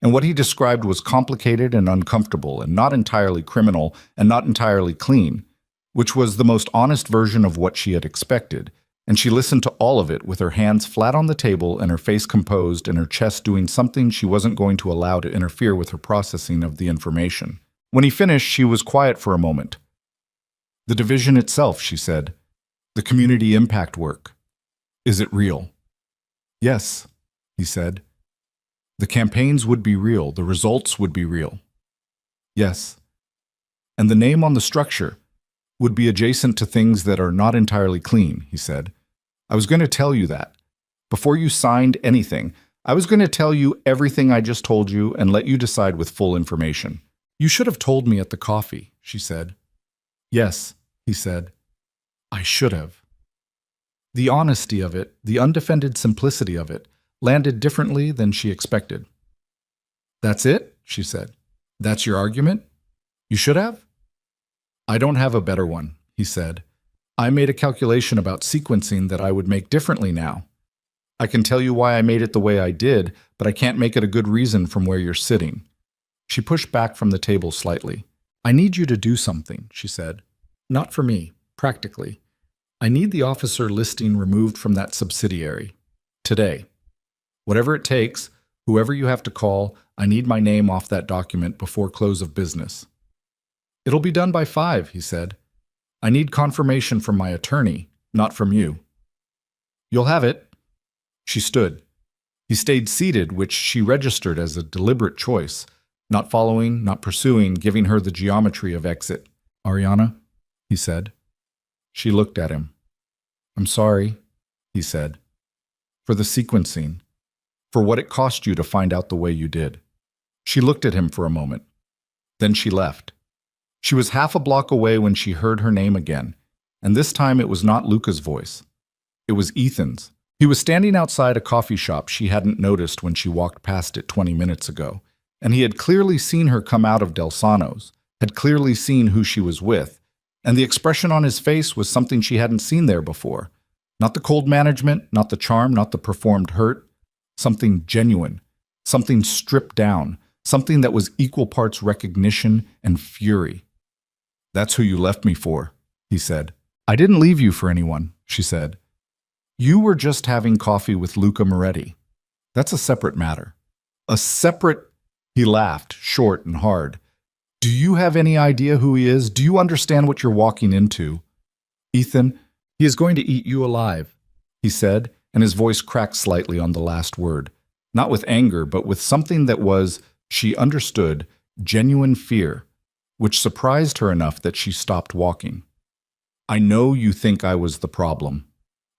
And what he described was complicated and uncomfortable and not entirely criminal and not entirely clean, which was the most honest version of what she had expected, and she listened to all of it with her hands flat on the table and her face composed and her chest doing something she wasn't going to allow to interfere with her processing of the information. When he finished, she was quiet for a moment. "The division itself," she said. "The community impact work. Is it real?" "Yes," he said. "The campaigns would be real. The results would be real." "Yes." "And the name on the structure would be adjacent to things that are not entirely clean," he said. "I was going to tell you that. Before you signed anything, I was going to tell you everything I just told you and let you decide with full information." "You should have told me at the coffee," she said. "Yes," he said. "I should have." The honesty of it, the undefended simplicity of it, landed differently than she expected. "That's it?" she said. "That's your argument? You should have?" "I don't have a better one," he said. "I made a calculation about sequencing that I would make differently now. I can tell you why I made it the way I did, but I can't make it a good reason from where you're sitting." She pushed back from the table slightly. "I need you to do something," she said. "Not for me, practically. I need the officer listing removed from that subsidiary. Today. Whatever it takes, whoever you have to call, I need my name off that document before close of business." "It'll be done by 5, he said. "I need confirmation from my attorney, not from you." "You'll have it." She stood. He stayed seated, which she registered as a deliberate choice, not following, not pursuing, giving her the geometry of exit. "Ariana," he said. She looked at him. "I'm sorry," he said, "for the sequencing, for what it cost you to find out the way you did." She looked at him for a moment. Then she left. She was half a block away when she heard her name again, and this time it was not Luca's voice. It was Ethan's. He was standing outside a coffee shop she hadn't noticed when she walked past it 20 minutes ago, and he had clearly seen her come out of Delsano's, had clearly seen who she was with, and the expression on his face was something she hadn't seen there before. Not the cold management, not the charm, not the performed hurt. Something genuine, something stripped down, something that was equal parts recognition and fury. "That's who you left me for," he said. "I didn't leave you for anyone," she said. "You were just having coffee with Luca Moretti. That's a separate matter." "A separate—" He laughed, short and hard. "Do you have any idea who he is? Do you understand what you're walking into?" "Ethan, he is going to eat you alive," he said, and his voice cracked slightly on the last word, not with anger, but with something that was, she understood, genuine fear, which surprised her enough that she stopped walking. "I know you think I was the problem.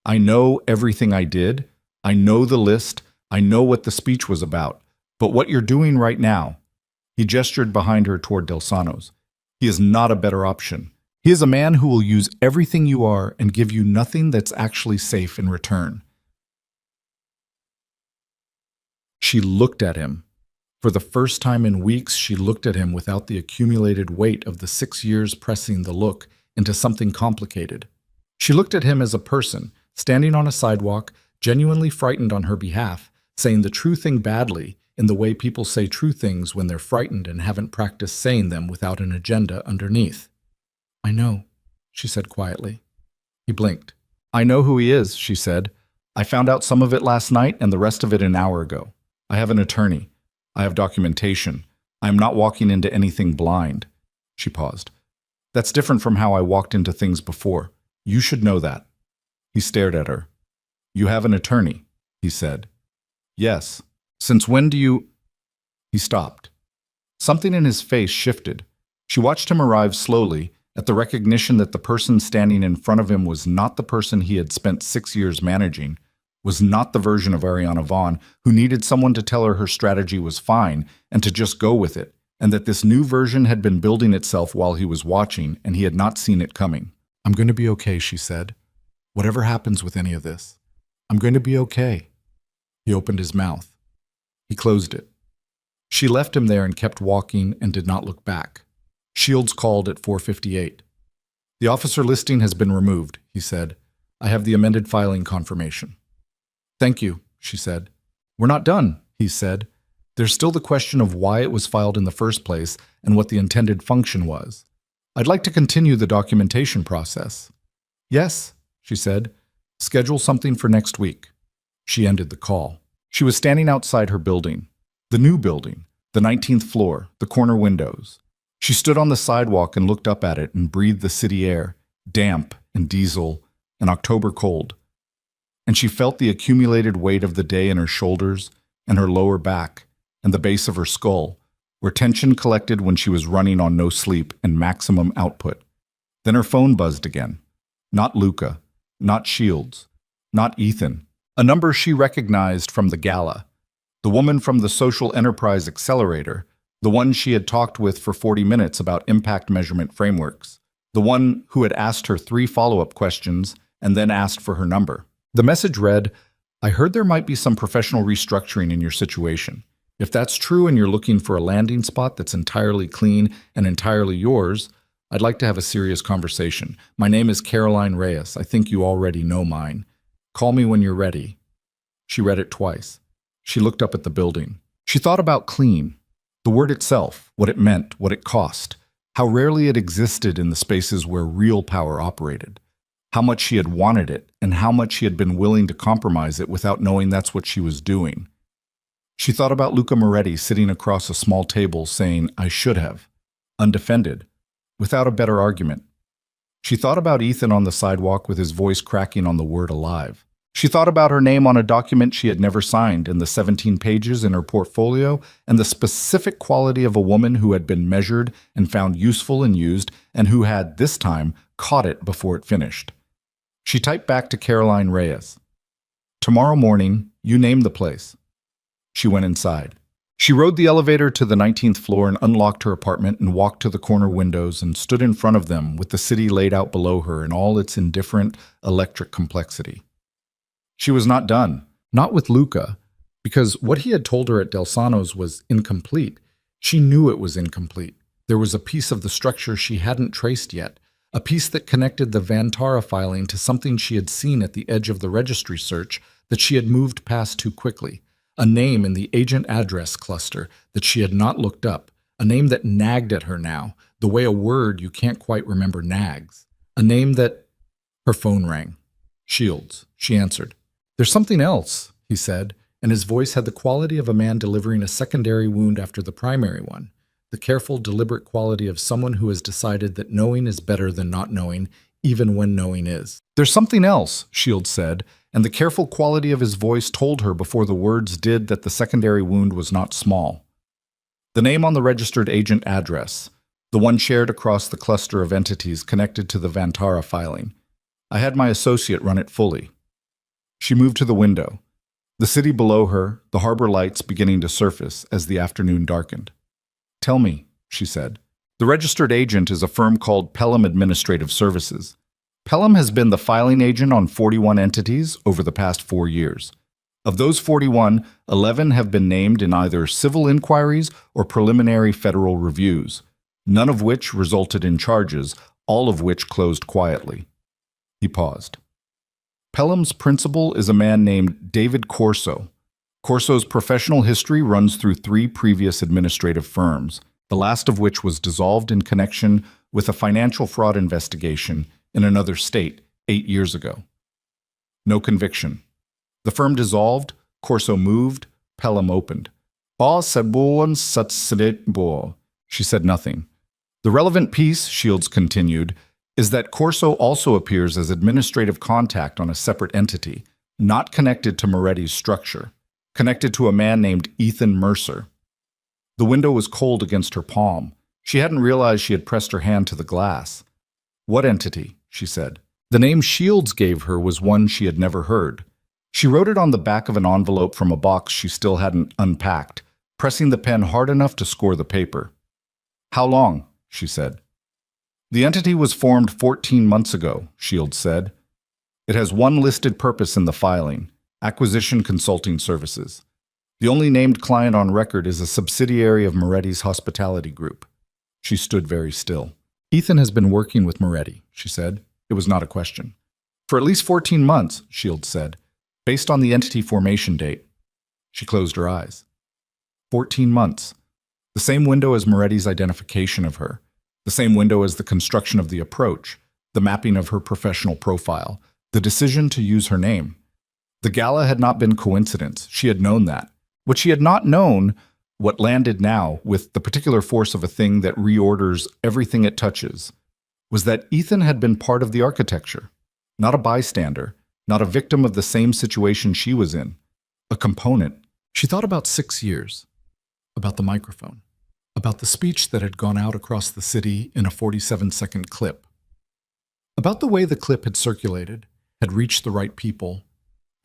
I know everything I did. I know the list. I know what the speech was about. But what you're doing right now," he gestured behind her toward Delsano's, "he is not a better option. He is a man who will use everything you are and give you nothing that's actually safe in return." She looked at him. For the first time in weeks, she looked at him without the accumulated weight of the 6 years pressing the look into something complicated. She looked at him as a person, standing on a sidewalk, genuinely frightened on her behalf, saying the true thing badly, in the way people say true things when they're frightened and haven't practiced saying them without an agenda underneath. "I know," she said quietly. He blinked. "I know who he is," she said. "I found out some of it last night and the rest of it an hour ago. I have an attorney. I have documentation. I am not walking into anything blind." She paused. "That's different from how I walked into things before. You should know that." He stared at her. "You have an attorney," he said. "Yes. Since when do you—" He stopped. Something in his face shifted. She watched him arrive slowly, at the recognition that the person standing in front of him was not the person he had spent 6 years managing, was not the version of Ariana Vaughn who needed someone to tell her her strategy was fine and to just go with it, and that this new version had been building itself while he was watching and he had not seen it coming. "I'm going to be okay," she said. "Whatever happens with any of this, I'm going to be okay." He opened his mouth. He closed it. She left him there and kept walking and did not look back. Shields called at 4:58. "The officer listing has been removed," he said. "I have the amended filing confirmation." Thank you, she said. We're not done, he said. There's still the question of why it was filed in the first place and what the intended function was. I'd like to continue the documentation process. Yes, she said. Schedule something for next week. She ended the call. She was standing outside her building. The new building, the 19th floor, the corner windows. She stood on the sidewalk and looked up at it and breathed the city air, damp and diesel and October cold. And she felt the accumulated weight of the day in her shoulders and her lower back and the base of her skull, where tension collected when she was running on no sleep and maximum output. Then her phone buzzed again. Not Luca, not Shields, not Ethan. A number she recognized from the Gala. The woman from the Social Enterprise Accelerator, the one she had talked with for 40 minutes about impact measurement frameworks, the one who had asked her 3 follow-up questions and then asked for her number. The message read, I heard there might be some professional restructuring in your situation. If that's true and you're looking for a landing spot that's entirely clean and entirely yours, I'd like to have a serious conversation. My name is Caroline Reyes. I think you already know mine. Call me when you're ready. She read it twice. She looked up at the building. She thought about clean, the word itself, what it meant, what it cost, how rarely it existed in the spaces where real power operated, how much she had wanted it, and how much she had been willing to compromise it without knowing that's what she was doing. She thought about Luca Moretti sitting across a small table saying, I should have, undefended, without a better argument. She thought about Ethan on the sidewalk with his voice cracking on the word alive. She thought about her name on a document she had never signed and the 17 pages in her portfolio and the specific quality of a woman who had been measured and found useful and used and who had, this time, caught it before it finished. She typed back to Caroline Reyes. Tomorrow morning, you name the place. She went inside. She rode the elevator to the 19th floor and unlocked her apartment and walked to the corner windows and stood in front of them with the city laid out below her in all its indifferent, electric complexity. She was not done, not with Luca, because what he had told her at Delsano's was incomplete. She knew it was incomplete. There was a piece of the structure she hadn't traced yet, a piece that connected the Vantara filing to something she had seen at the edge of the registry search that she had moved past too quickly. A name in the agent address cluster that she had not looked up, a name that nagged at her now, the way a word you can't quite remember nags. A name that... Her phone rang. Shields. She answered. There's something else, he said, and his voice had the quality of a man delivering a secondary wound after the primary one, the careful, deliberate quality of someone who has decided that knowing is better than not knowing, even when knowing is. There's something else, Shields said, and the careful quality of his voice told her before the words did that the secondary wound was not small. The name on the registered agent address, the one shared across the cluster of entities connected to the Vantara filing. I had my associate run it fully. She moved to the window. The city below her, the harbor lights beginning to surface as the afternoon darkened. Tell me, she said. The registered agent is a firm called Pelham Administrative Services. Pelham has been the filing agent on 41 entities over the past 4 years. Of those 41, 11 have been named in either civil inquiries or preliminary federal reviews, none of which resulted in charges, all of which closed quietly. He paused. Pelham's principal is a man named David Corso. Corso's professional history runs through 3 previous administrative firms, the last of which was dissolved in connection with a financial fraud investigation in another state 8 years ago. No conviction. The firm dissolved, Corso moved, Pelham opened. She said nothing. The relevant piece, Shields continued, is that Corso also appears as administrative contact on a separate entity, not connected to Moretti's structure, connected to a man named Ethan Mercer. The window was cold against her palm. She hadn't realized she had pressed her hand to the glass. What entity? She said. The name Shields gave her was one she had never heard. She wrote it on the back of an envelope from a box she still hadn't unpacked, pressing the pen hard enough to score the paper. How long? She said. The entity was formed 14 months ago, Shields said. It has one listed purpose in the filing, acquisition consulting services. The only named client on record is a subsidiary of Moretti's hospitality group. She stood very still. Ethan has been working with Moretti, she said. It was not a question. For at least 14 months, Shields said. Based on the entity formation date, she closed her eyes. 14 months. The same window as Moretti's identification of her. The same window as the construction of the approach, the mapping of her professional profile, the decision to use her name. The gala had not been coincidence. She had known that. What she had not known, what landed now with the particular force of a thing that reorders everything it touches, was that Ethan had been part of the architecture, not a bystander, not a victim of the same situation she was in, a component. She thought about 6 years, about the microphone, about the speech that had gone out across the city in a 47-second clip, about the way the clip had circulated, had reached the right people,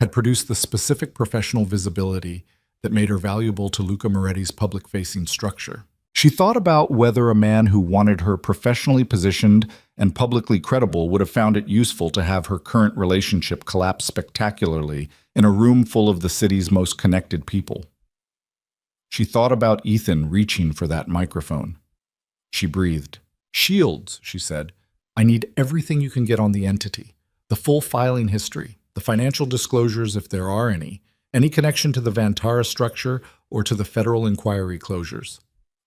had produced the specific professional visibility that made her valuable to Luca Moretti's public-facing structure. She thought about whether a man who wanted her professionally positioned and publicly credible would have found it useful to have her current relationship collapse spectacularly in a room full of the city's most connected people. She thought about Ethan reaching for that microphone. She breathed. "Shields," she said. "I need everything you can get on the entity, the full filing history, the financial disclosures if there are any connection to the Vantara structure or to the federal inquiry closures."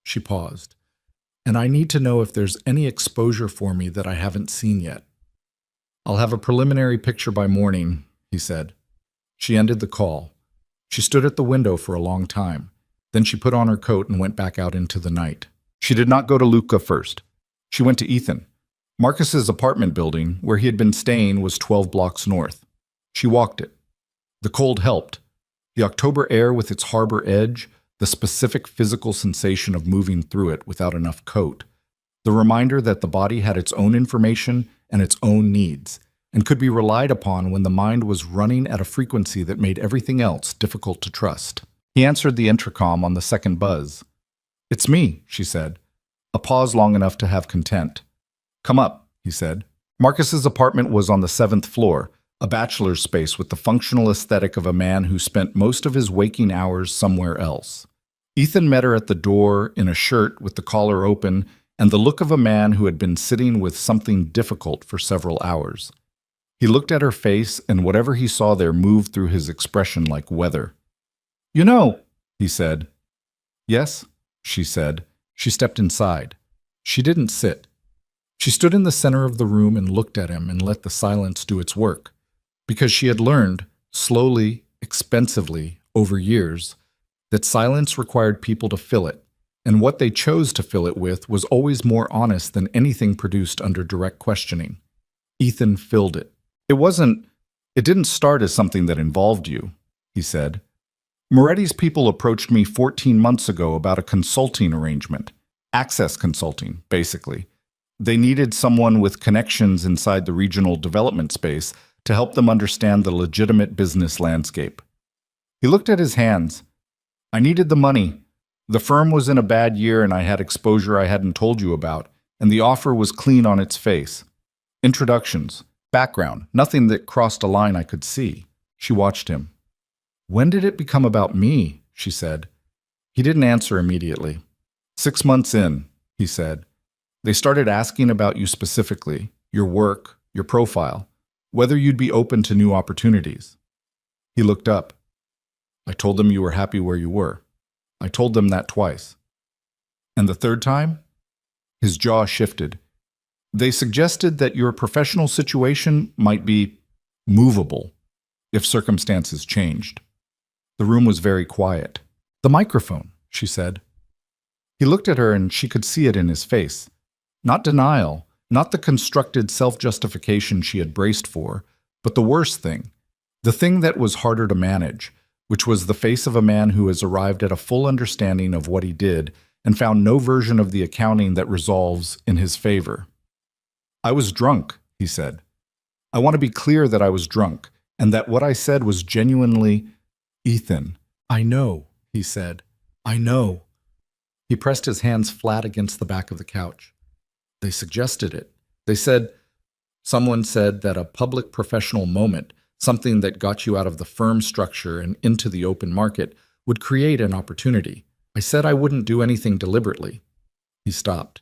She paused. "And I need to know if there's any exposure for me that I haven't seen yet." "I'll have a preliminary picture by morning," he said. She ended the call. She stood at the window for a long time. Then she put on her coat and went back out into the night. She did not go to Luca first. She went to Ethan. Marcus's apartment building, where he had been staying, was 12 blocks north. She walked it. The cold helped. The October air with its harbor edge, the specific physical sensation of moving through it without enough coat, the reminder that the body had its own information and its own needs, and could be relied upon when the mind was running at a frequency that made everything else difficult to trust. He answered the intercom on the second buzz. "It's me," she said. A pause long enough to have content. "Come up," he said. Marcus's apartment was on the 7th floor, a bachelor's space with the functional aesthetic of a man who spent most of his waking hours somewhere else. Ethan met her at the door in a shirt with the collar open and the look of a man who had been sitting with something difficult for several hours. He looked at her face, and whatever he saw there moved through his expression like weather. "You know," he said. "Yes," she said. She stepped inside. She didn't sit. She stood in the center of the room and looked at him and let the silence do its work. Because she had learned, slowly, expensively, over years, that silence required people to fill it, and what they chose to fill it with was always more honest than anything produced under direct questioning. Ethan filled it. It didn't start as something that involved you," he said. "Moretti's people approached me 14 months ago about a consulting arrangement. Access consulting, basically. They needed someone with connections inside the regional development space to help them understand the legitimate business landscape." He looked at his hands. "I needed the money. The firm was in a bad year and I had exposure I hadn't told you about, and the offer was clean on its face. Introductions, background, nothing that crossed a line I could see." She watched him. "When did it become about me?" she said. He didn't answer immediately. 6 months in," he said. "They started asking about you specifically, your work, your profile, whether you'd be open to new opportunities." He looked up. "I told them you were happy where you were. I told them that twice." "And the third time?" His jaw shifted. "They suggested that your professional situation might be movable if circumstances changed." The room was very quiet. "The microphone," she said. He looked at her and she could see it in his face. Not denial, not the constructed self-justification she had braced for, but the worst thing, the thing that was harder to manage, which was the face of a man who has arrived at a full understanding of what he did and found no version of the accounting that resolves in his favor. "I was drunk," he said. "I want to be clear that I was drunk, and that what I said was genuinely—" "Ethan, I know," he said. "I know." He pressed his hands flat against the back of the couch. "They suggested it. They said, someone said that a public professional moment, something that got you out of the firm structure and into the open market, would create an opportunity. I said I wouldn't do anything deliberately." He stopped.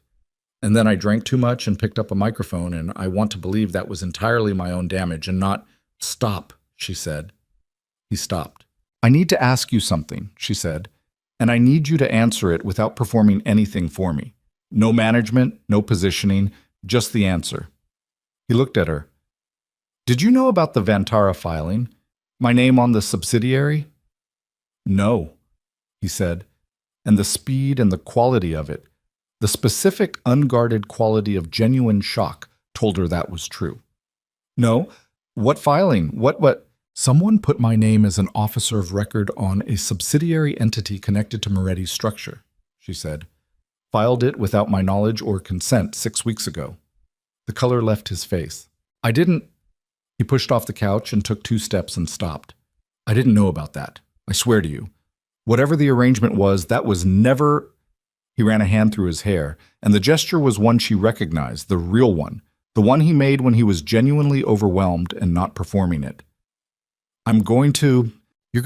"And then I drank too much and picked up a microphone, and I want to believe that was entirely my own damage and not—" "Stop," she said. He stopped. I need to ask you something, she said, and I need you to answer it without performing anything for me. No management, no positioning, just the answer. He looked at her. Did you know about the Vantara filing? My name on the subsidiary? No, he said, and the speed and the quality of it, the specific unguarded quality of genuine shock, told her that was true. No, what filing? What? Someone put my name as an officer of record on a subsidiary entity connected to Moretti's structure, she said. Filed it without my knowledge or consent 6 weeks ago. The color left his face. I didn't. He pushed off the couch and took 2 steps and stopped. I didn't know about that. I swear to you. Whatever the arrangement was, that was never... He ran a hand through his hair, and the gesture was one she recognized, the real one, the one he made when he was genuinely overwhelmed and not performing it. You're going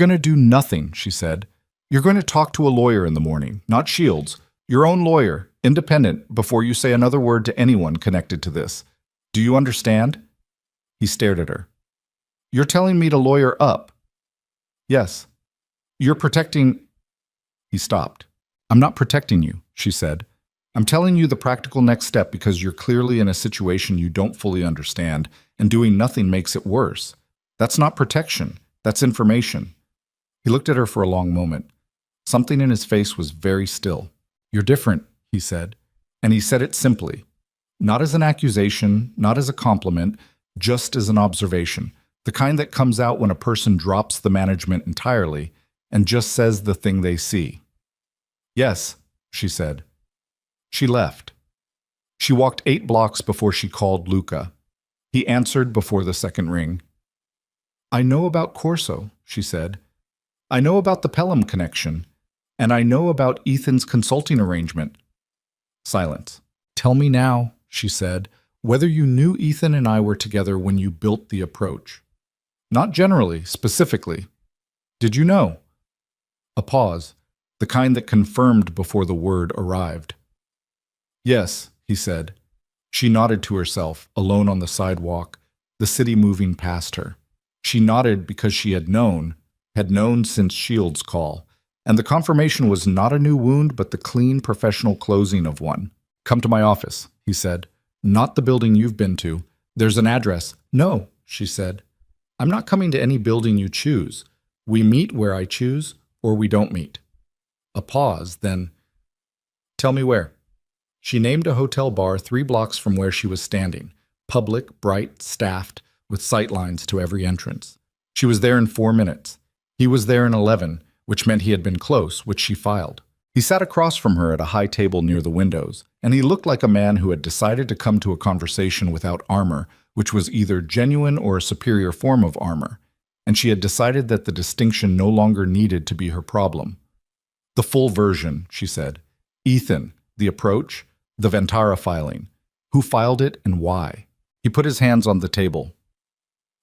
to do nothing, she said. You're going to talk to a lawyer in the morning, not Shields, your own lawyer, independent, before you say another word to anyone connected to this. Do you understand? He stared at her. You're telling me to lawyer up? Yes. You're protecting... He stopped. I'm not protecting you, she said. I'm telling you the practical next step because you're clearly in a situation you don't fully understand, and doing nothing makes it worse. That's not protection. That's information. He looked at her for a long moment. Something in his face was very still. You're different, he said. And he said it simply. Not as an accusation, not as a compliment, just as an observation. The kind that comes out when a person drops the management entirely and just says the thing they see. Yes, she said. She left. She walked 8 blocks before she called Luca. He answered before the second ring. I know about Corso, she said. I know about the Pelham connection, and I know about Ethan's consulting arrangement. Silence. Tell me now, she said, whether you knew Ethan and I were together when you built the approach. Not generally, specifically. Did you know? A pause, the kind that confirmed before the word arrived. Yes, he said. She nodded to herself, alone on the sidewalk, the city moving past her. She nodded because she had known since Shields' call, and the confirmation was not a new wound but the clean, professional closing of one. Come to my office, he said. Not the building you've been to. There's an address. No, she said. I'm not coming to any building you choose. We meet where I choose, or we don't meet. A pause, then, tell me where. She named a hotel bar 3 blocks from where she was standing, public, bright, staffed, with sight lines to every entrance. She was there in 4 minutes. He was there in 11, which meant he had been close, which she filed. He sat across from her at a high table near the windows, and he looked like a man who had decided to come to a conversation without armor, which was either genuine or a superior form of armor, and she had decided that the distinction no longer needed to be her problem. The full version, she said. Ethan, the approach, the Vantara filing. Who filed it and why? He put his hands on the table.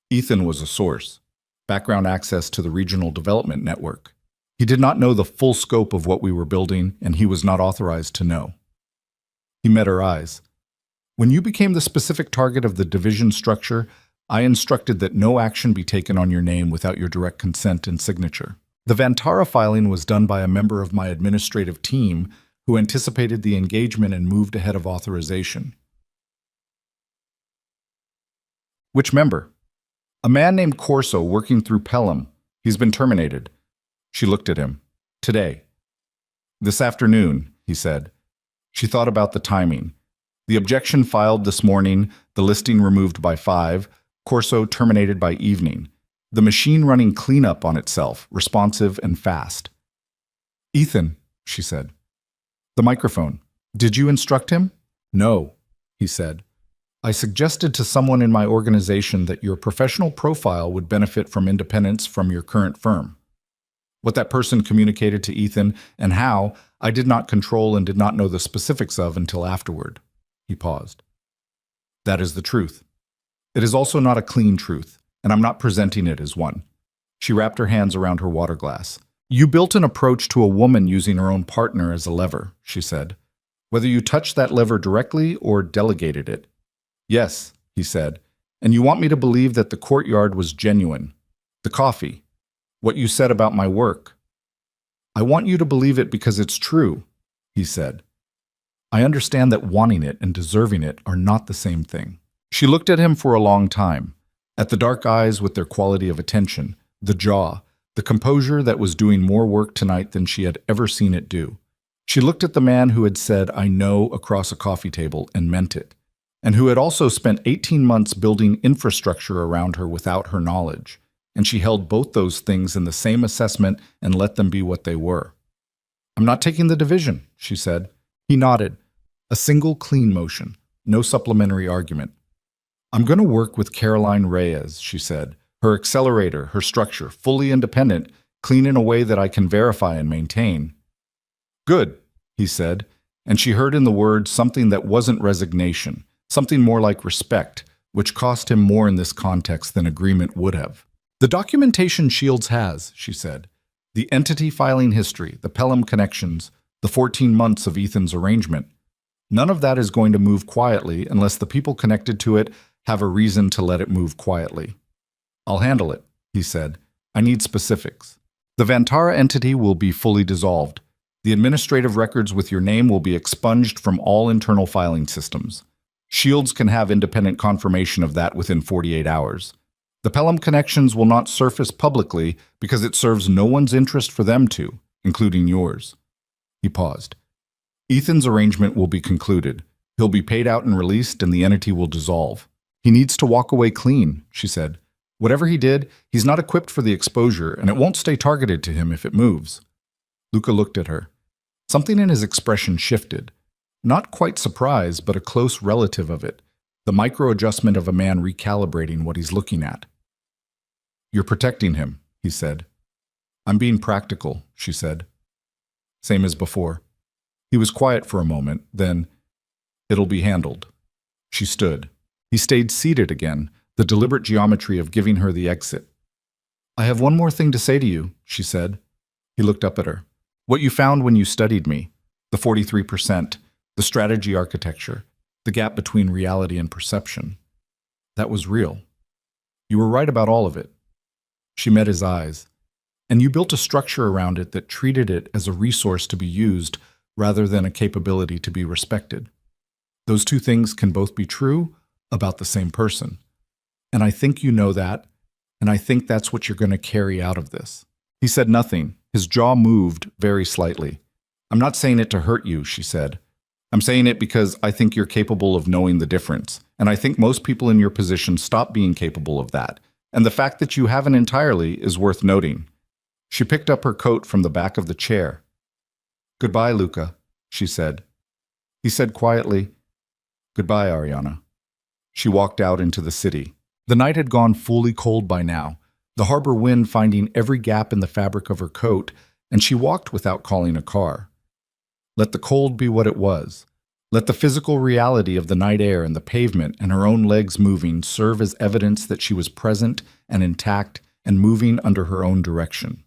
Ethan was a source, background access to the regional development network. He did not know the full scope of what we were building, and he was not authorized to know. He met her eyes. When you became the specific target of the division structure, I instructed that no action be taken on your name without your direct consent and signature. The Vantara filing was done by a member of my administrative team who anticipated the engagement and moved ahead of authorization. Which member? A man named Corso working through Pelham. He's been terminated. She looked at him. Today. This afternoon, he said. She thought about the timing. The objection filed this morning, the listing removed by 5, Corso terminated by evening. The machine running cleanup on itself, responsive and fast. Ethan, she said. The microphone. Did you instruct him? No, he said. I suggested to someone in my organization that your professional profile would benefit from independence from your current firm. What that person communicated to Ethan and how, I did not control and did not know the specifics of until afterward. He paused. That is the truth. It is also not a clean truth, and I'm not presenting it as one. She wrapped her hands around her water glass. You built an approach to a woman using her own partner as a lever, she said. Whether you touched that lever directly or delegated it. Yes, he said, and you want me to believe that the courtyard was genuine. The coffee. What you said about my work. I want you to believe it because it's true, he said. I understand that wanting it and deserving it are not the same thing. She looked at him for a long time, at the dark eyes with their quality of attention, the jaw, the composure that was doing more work tonight than she had ever seen it do. She looked at the man who had said, "I know," across a coffee table and meant it, and who had also spent 18 months building infrastructure around her without her knowledge. And she held both those things in the same assessment and let them be what they were. "I'm not taking the division," she said. He nodded. A single clean motion, no supplementary argument. "I'm going to work with Caroline Reyes," she said. "Her accelerator, her structure, fully independent, clean in a way that I can verify and maintain." "Good," he said, and she heard in the words something that wasn't resignation, something more like respect, which cost him more in this context than agreement would have. "The documentation Shields has," she said. "The entity filing history, the Pelham connections, the 14 months of Ethan's arrangement. None of that is going to move quietly unless the people connected to it have a reason to let it move quietly." "I'll handle it," he said. "I need specifics. The Vantara entity will be fully dissolved. The administrative records with your name will be expunged from all internal filing systems. Shields can have independent confirmation of that within 48 hours. The Pelham connections will not surface publicly because it serves no one's interest for them to, including yours." He paused. "Ethan's arrangement will be concluded. He'll be paid out and released, and the entity will dissolve. He needs to walk away clean," she said. "Whatever he did, he's not equipped for the exposure, and it won't stay targeted to him if it moves." Luca looked at her. Something in his expression shifted. Not quite surprise, but a close relative of it. The micro-adjustment of a man recalibrating what he's looking at. "You're protecting him," he said. "I'm being practical," she said. Same as before. He was quiet for a moment, then, "It'll be handled." She stood. He stayed seated again, the deliberate geometry of giving her the exit. "I have one more thing to say to you," she said. He looked up at her. "What you found when you studied me, the 43%, the strategy architecture, the gap between reality and perception, that was real. You were right about all of it." She met his eyes. "And you built a structure around it that treated it as a resource to be used rather than a capability to be respected. Those two things can both be true about the same person. And I think you know that, and I think that's what you're going to carry out of this." He said nothing. His jaw moved very slightly. "I'm not saying it to hurt you," she said. "I'm saying it because I think you're capable of knowing the difference, and I think most people in your position stop being capable of that, and the fact that you haven't entirely is worth noting." She picked up her coat from the back of the chair. "Goodbye, Luca," she said. He said quietly, "Goodbye, Ariana." She walked out into the city. The night had gone fully cold by now, the harbor wind finding every gap in the fabric of her coat, and she walked without calling a car. Let the cold be what it was. Let the physical reality of the night air and the pavement and her own legs moving serve as evidence that she was present and intact and moving under her own direction.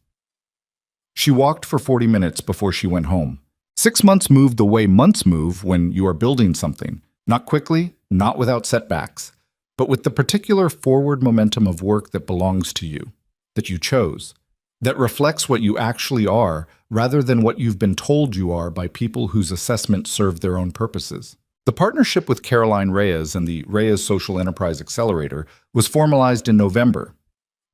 She walked for 40 minutes before she went home. 6 months moved the way months move when you are building something. Not quickly, not without setbacks, but with the particular forward momentum of work that belongs to you, that you chose, that reflects what you actually are rather than what you've been told you are by people whose assessments serve their own purposes. The partnership with Caroline Reyes and the Reyes Social Enterprise Accelerator was formalized in November.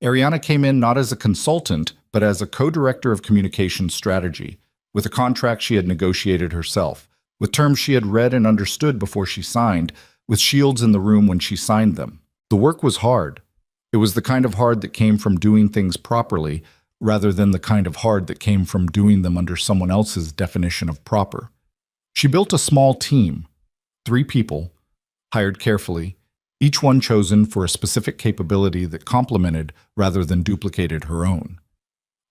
Ariana came in not as a consultant, but as a co-director of communications strategy, with a contract she had negotiated herself, with terms she had read and understood before she signed, with Shields in the room when she signed them. The work was hard. It was the kind of hard that came from doing things properly, rather than the kind of hard that came from doing them under someone else's definition of proper. She built a small team, 3 people, hired carefully, each one chosen for a specific capability that complemented rather than duplicated her own.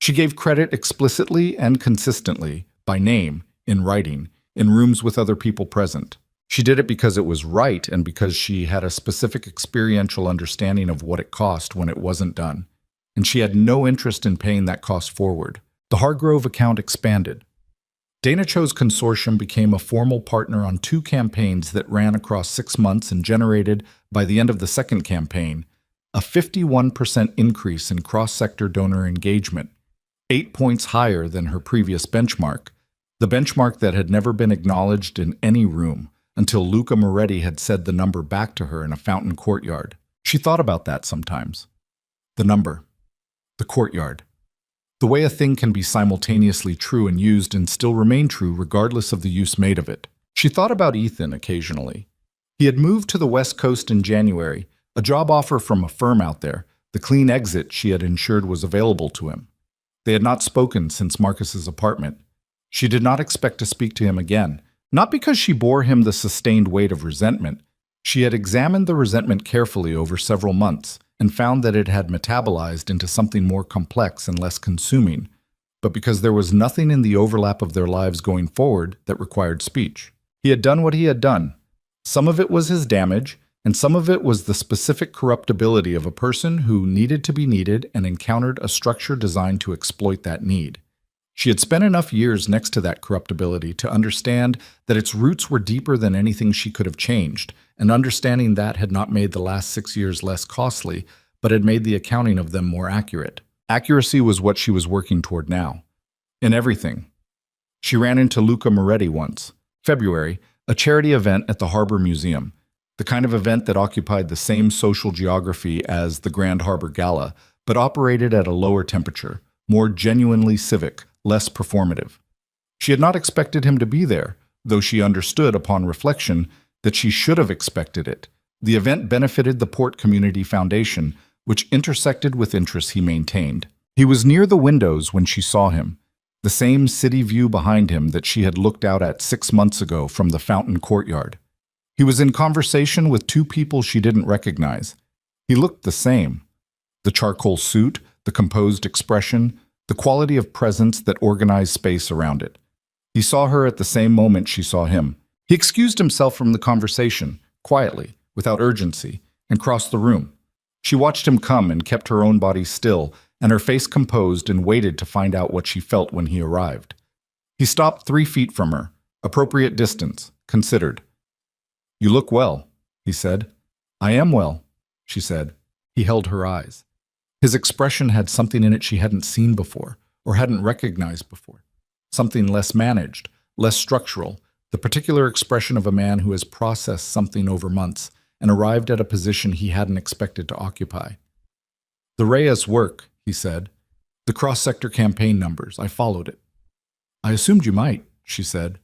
She gave credit explicitly and consistently, by name, in writing, in rooms with other people present. She did it because it was right and because she had a specific experiential understanding of what it cost when it wasn't done. And she had no interest in paying that cost forward. The Hargrove account expanded. Dana Cho's consortium became a formal partner on 2 campaigns that ran across 6 months and generated, by the end of the second campaign, a 51% increase in cross-sector donor engagement, 8 points higher than her previous benchmark, the benchmark that had never been acknowledged in any room until Luca Moretti had said the number back to her in a fountain courtyard. She thought about that sometimes. The number. The courtyard. The way a thing can be simultaneously true and used and still remain true regardless of the use made of it. She thought about Ethan occasionally. He had moved to the West Coast in January, a job offer from a firm out there. The clean exit she had ensured was available to him. They had not spoken since Marcus's apartment. She did not expect to speak to him again, not because she bore him the sustained weight of resentment. She had examined the resentment carefully over several months and found that it had metabolized into something more complex and less consuming, but because there was nothing in the overlap of their lives going forward that required speech. He had done what he had done. Some of it was his damage, and some of it was the specific corruptibility of a person who needed to be needed and encountered a structure designed to exploit that need. She had spent enough years next to that corruptibility to understand that its roots were deeper than anything she could have changed, and understanding that had not made the last 6 years less costly, but had made the accounting of them more accurate. Accuracy was what she was working toward now. In everything. She ran into Luca Moretti once. February, a charity event at the Harbor Museum, the kind of event that occupied the same social geography as the Grand Harbor Gala, but operated at a lower temperature, more genuinely civic, less performative. She had not expected him to be there, though she understood upon reflection that she should have expected it. The event benefited the Port Community Foundation, which intersected with interests he maintained. He was near the windows when she saw him, the same city view behind him that she had looked out at 6 months ago from the fountain courtyard. He was in conversation with 2 people she didn't recognize. He looked the same. The charcoal suit, the composed expression, the quality of presence that organized space around it. He saw her at the same moment she saw him. He excused himself from the conversation, quietly, without urgency, and crossed the room. She watched him come and kept her own body still, and her face composed, and waited to find out what she felt when he arrived. He stopped 3 feet from her, appropriate distance, considered. "You look well," he said. "I am well," she said. He held her eyes. His expression had something in it she hadn't seen before, or hadn't recognized before. Something less managed, less structural, the particular expression of a man who has processed something over months and arrived at a position he hadn't expected to occupy. "The Reyes work," he said. "The cross-sector campaign numbers, I followed it." "I assumed you might," she said.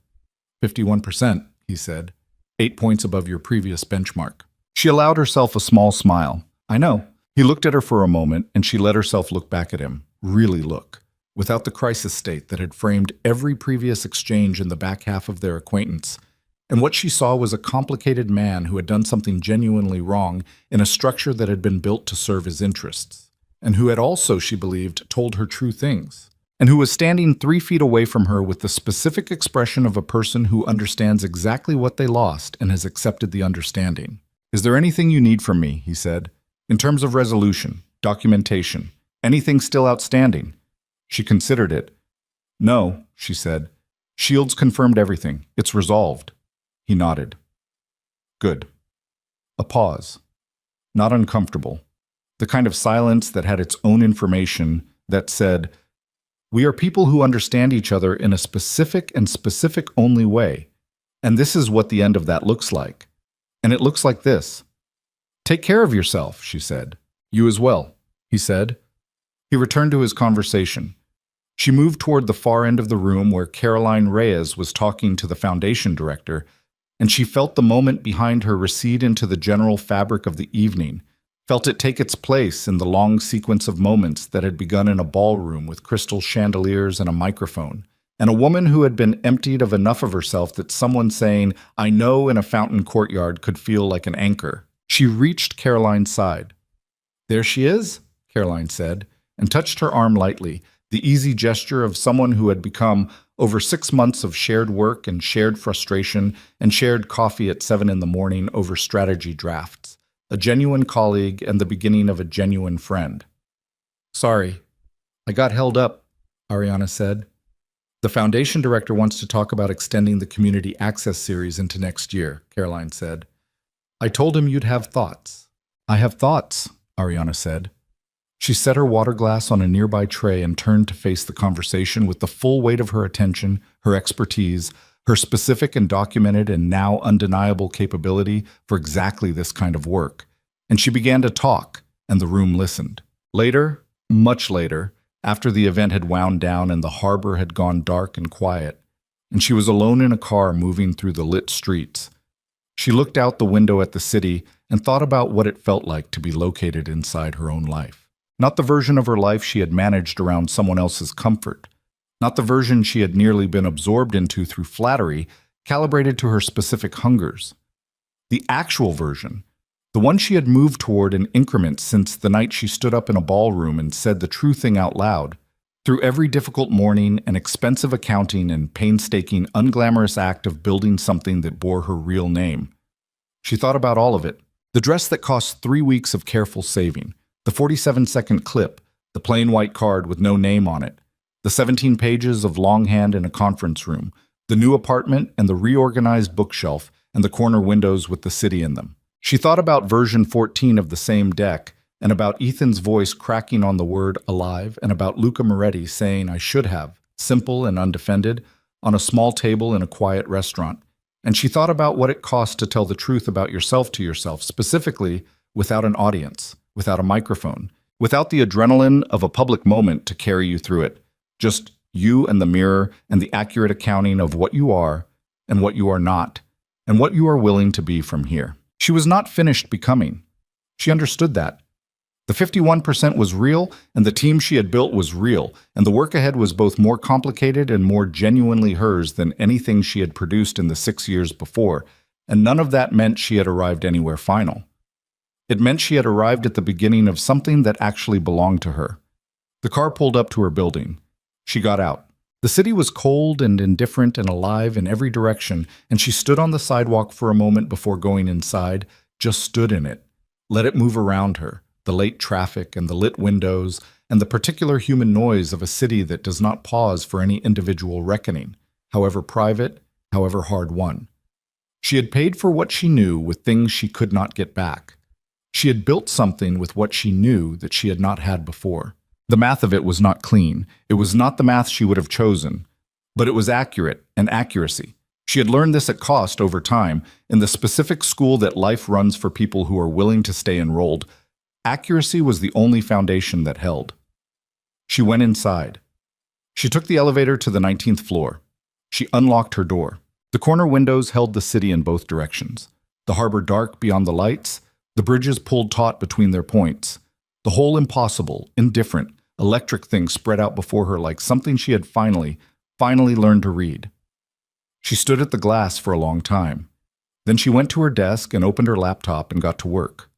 51%, he said. 8 points above your previous benchmark. She allowed herself a small smile. "I know." He looked at her for a moment, and she let herself look back at him. Really look. Without the crisis state that had framed every previous exchange in the back half of their acquaintance. And what she saw was a complicated man who had done something genuinely wrong in a structure that had been built to serve his interests, and who had also, she believed, told her true things, and who was standing 3 feet away from her with the specific expression of a person who understands exactly what they lost and has accepted the understanding. "Is there anything you need from me?" he said. "In terms of resolution, documentation, anything still outstanding?" She considered it. "No," she said. "Shields confirmed everything. It's resolved." He nodded. "Good." A pause. Not uncomfortable. The kind of silence that had its own information that said, "We are people who understand each other in a specific and specific only way. And this is what the end of that looks like. And it looks like this." "Take care of yourself," she said. "You as well," he said. He returned to his conversation. She moved toward the far end of the room where Caroline Reyes was talking to the foundation director, and she felt the moment behind her recede into the general fabric of the evening, felt it take its place in the long sequence of moments that had begun in a ballroom with crystal chandeliers and a microphone, and a woman who had been emptied of enough of herself that someone saying, "I know," in a fountain courtyard could feel like an anchor. She reached Caroline's side. "There she is," Caroline said, and touched her arm lightly, the easy gesture of someone who had become, over 6 months of shared work and shared frustration and shared coffee at 7 in the morning over strategy drafts, a genuine colleague and the beginning of a genuine friend. "Sorry, I got held up," Ariana said. "The foundation director wants to talk about extending the community access series into next year," Caroline said. "I told him you'd have thoughts." "I have thoughts," Ariana said. She set her water glass on a nearby tray and turned to face the conversation with the full weight of her attention, her expertise, her specific and documented and now undeniable capability for exactly this kind of work. And she began to talk, and the room listened. Later, much later, after the event had wound down and the harbor had gone dark and quiet, and she was alone in a car moving through the lit streets, she looked out the window at the city and thought about what it felt like to be located inside her own life. Not the version of her life she had managed around someone else's comfort, not the version she had nearly been absorbed into through flattery, calibrated to her specific hungers. The actual version, the one she had moved toward in increments since the night she stood up in a ballroom and said the true thing out loud, through every difficult morning and expensive accounting and painstaking, unglamorous act of building something that bore her real name. She thought about all of it. The dress that cost 3 weeks of careful saving, the 47-second clip, the plain white card with no name on it, the 17 pages of longhand in a conference room, the new apartment and the reorganized bookshelf and the corner windows with the city in them. She thought about version 14 of the same deck, and about Ethan's voice cracking on the word alive, and about Luca Moretti saying I should have, simple and undefended, on a small table in a quiet restaurant. And she thought about what it cost to tell the truth about yourself to yourself, specifically without an audience, without a microphone, without the adrenaline of a public moment to carry you through it. Just you and the mirror and the accurate accounting of what you are and what you are not, and what you are willing to be from here. She was not finished becoming. She understood that. The 51% was real, and the team she had built was real, and the work ahead was both more complicated and more genuinely hers than anything she had produced in the 6 years before, and none of that meant she had arrived anywhere final. It meant she had arrived at the beginning of something that actually belonged to her. The car pulled up to her building. She got out. The city was cold and indifferent and alive in every direction, and she stood on the sidewalk for a moment before going inside, just stood in it, let it move around her. The late traffic and the lit windows and the particular human noise of a city that does not pause for any individual reckoning, however private, however hard-won. She had paid for what she knew with things she could not get back. She had built something with what she knew that she had not had before. The math of it was not clean. It was not the math she would have chosen, but it was accurate and accuracy. She had learned this at cost over time in the specific school that life runs for people who are willing to stay enrolled. Accuracy was the only foundation that held. She went inside. She took the elevator to the 19th floor. She unlocked her door. The corner windows held the city in both directions. The harbor dark beyond the lights, the bridges pulled taut between their points. The whole impossible, indifferent, electric thing spread out before her like something she had finally learned to read. She stood at the glass for a long time. Then she went to her desk and opened her laptop and got to work.